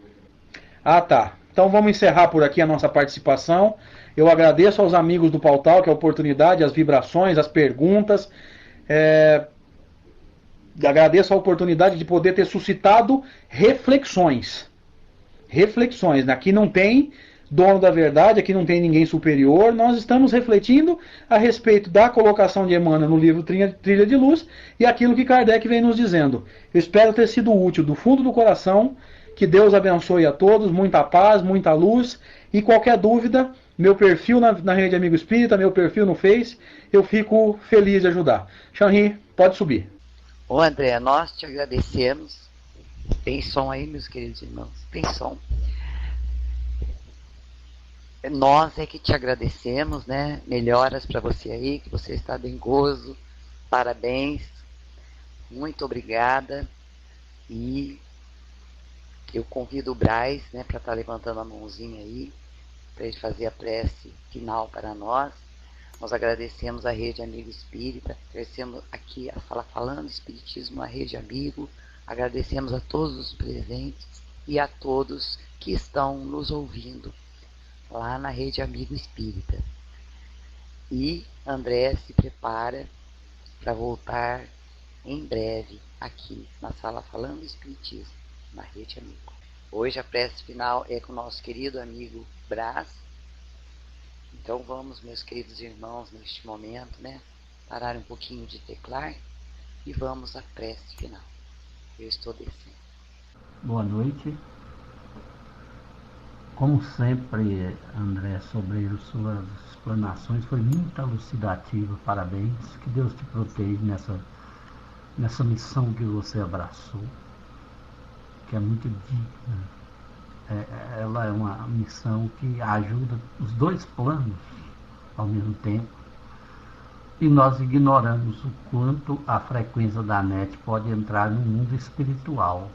Ah, tá. Então vamos encerrar por aqui a nossa participação. Eu agradeço aos amigos do Pautal, que é a oportunidade, as vibrações, as perguntas. Agradeço a oportunidade de poder ter suscitado reflexões. Reflexões. Aqui não tem dono da verdade, aqui não tem ninguém superior. Nós estamos refletindo a respeito da colocação de Emmanuel no livro Trilha de Luz e aquilo que Kardec vem nos dizendo. Eu espero ter sido útil do fundo do coração. Que Deus abençoe a todos, muita paz, muita luz. E qualquer dúvida, meu perfil na Rede Amigo Espírita, meu perfil no Face, eu fico feliz de ajudar. Shanri, pode subir. Ô André, nós te agradecemos. Tem som aí, meus queridos irmãos? Tem som. Nós é que te agradecemos, né? Melhoras para você aí, que você está bem gozo. Parabéns. Muito obrigada. E eu convido o Braz, né, para estar levantando a mãozinha aí, para ele fazer a prece final para nós. Nós agradecemos a Rede Amigo Espírita, agradecemos aqui a Sala Falando Espiritismo, a Rede Amigo, agradecemos a todos os presentes e a todos que estão nos ouvindo lá na Rede Amigo Espírita. E André se prepara para voltar em breve aqui na Sala Falando Espiritismo, na Rede Amigo. Hoje a prece final é com o nosso querido amigo Braz. Então vamos, meus queridos irmãos, neste momento, né, parar um pouquinho de teclar e vamos à prece final. Eu estou descendo. Boa noite. Como sempre, André Sobreiro, suas explanações foi muito elucidativa. Parabéns. Que Deus te proteja nessa missão que você abraçou, que é muito digna. Ela é uma missão que ajuda os dois planos ao mesmo tempo. E nós ignoramos o quanto a frequência da NET pode entrar no mundo espiritual.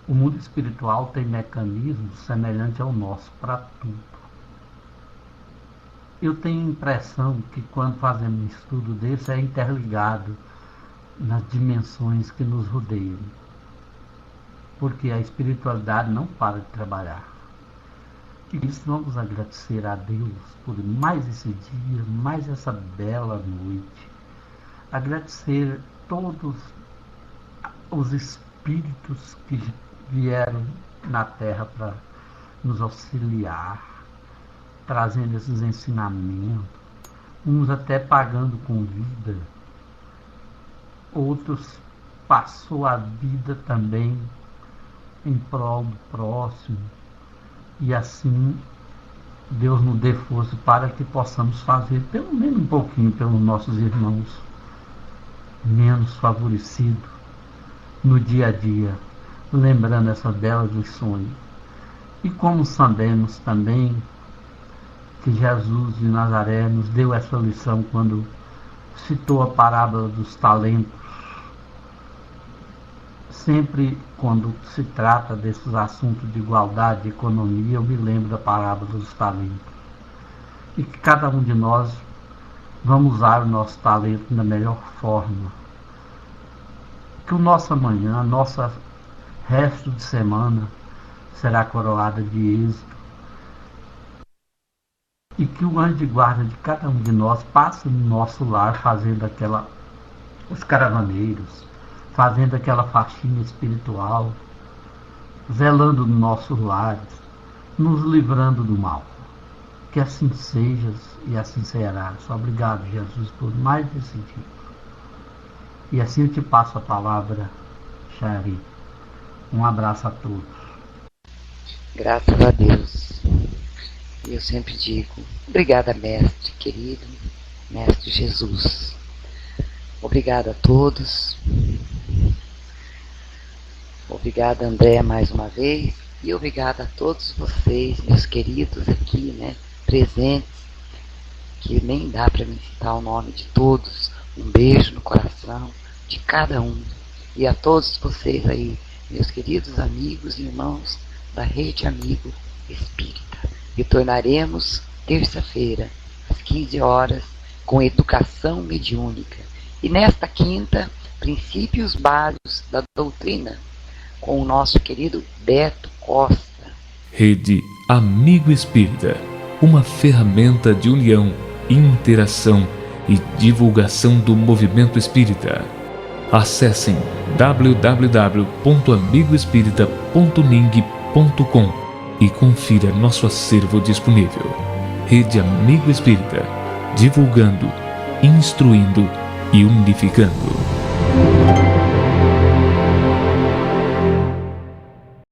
O mundo espiritual tem mecanismos semelhantes ao nosso para tudo. Eu tenho a impressão que quando fazemos um estudo desse é interligado nas dimensões que nos rodeiam. Porque a espiritualidade não para de trabalhar. E por isso vamos agradecer a Deus por mais esse dia, mais essa bela noite. Agradecer todos os espíritos que vieram na Terra para nos auxiliar, trazendo esses ensinamentos, uns até pagando com vida, outros passou a vida também em prol do próximo, e assim Deus nos dê força para que possamos fazer pelo menos um pouquinho pelos nossos irmãos menos favorecidos no dia a dia, lembrando essas belas lições. E como sabemos também que Jesus de Nazaré nos deu essa lição quando citou a parábola dos talentos. Sempre quando se trata desses assuntos de igualdade, de economia, eu me lembro da parábola dos talentos. E que cada um de nós vamos usar o nosso talento da melhor forma. Que o nosso amanhã, nosso resto de semana será coroada de êxito. E que o anjo de guarda de cada um de nós passe no nosso lar fazendo os caravaneiros, fazendo aquela faxina espiritual, zelando nos nossos lares, nos livrando do mal. Que assim seja e assim será. Só obrigado, Jesus, por mais esse dia. E assim eu te passo a palavra, Shari. Um abraço a todos. Graças a Deus. Eu sempre digo, obrigada, mestre querido, mestre Jesus. Obrigada a todos. Obrigada, André, mais uma vez. E obrigada a todos vocês, meus queridos aqui, né, presentes, que nem dá para me citar o nome de todos. Um beijo no coração de cada um. E a todos vocês aí, meus queridos amigos e irmãos da Rede Amigo Espírita. Retornaremos terça-feira, às 15 horas, com Educação Mediúnica. E nesta quinta, Princípios Básicos da Doutrina, com o nosso querido Beto Costa. Rede Amigo Espírita, uma ferramenta de união, interação e divulgação do movimento espírita. Acessem www.amigoespírita.ning.com e confira nosso acervo disponível. Rede Amigo Espírita, divulgando, instruindo e unificando.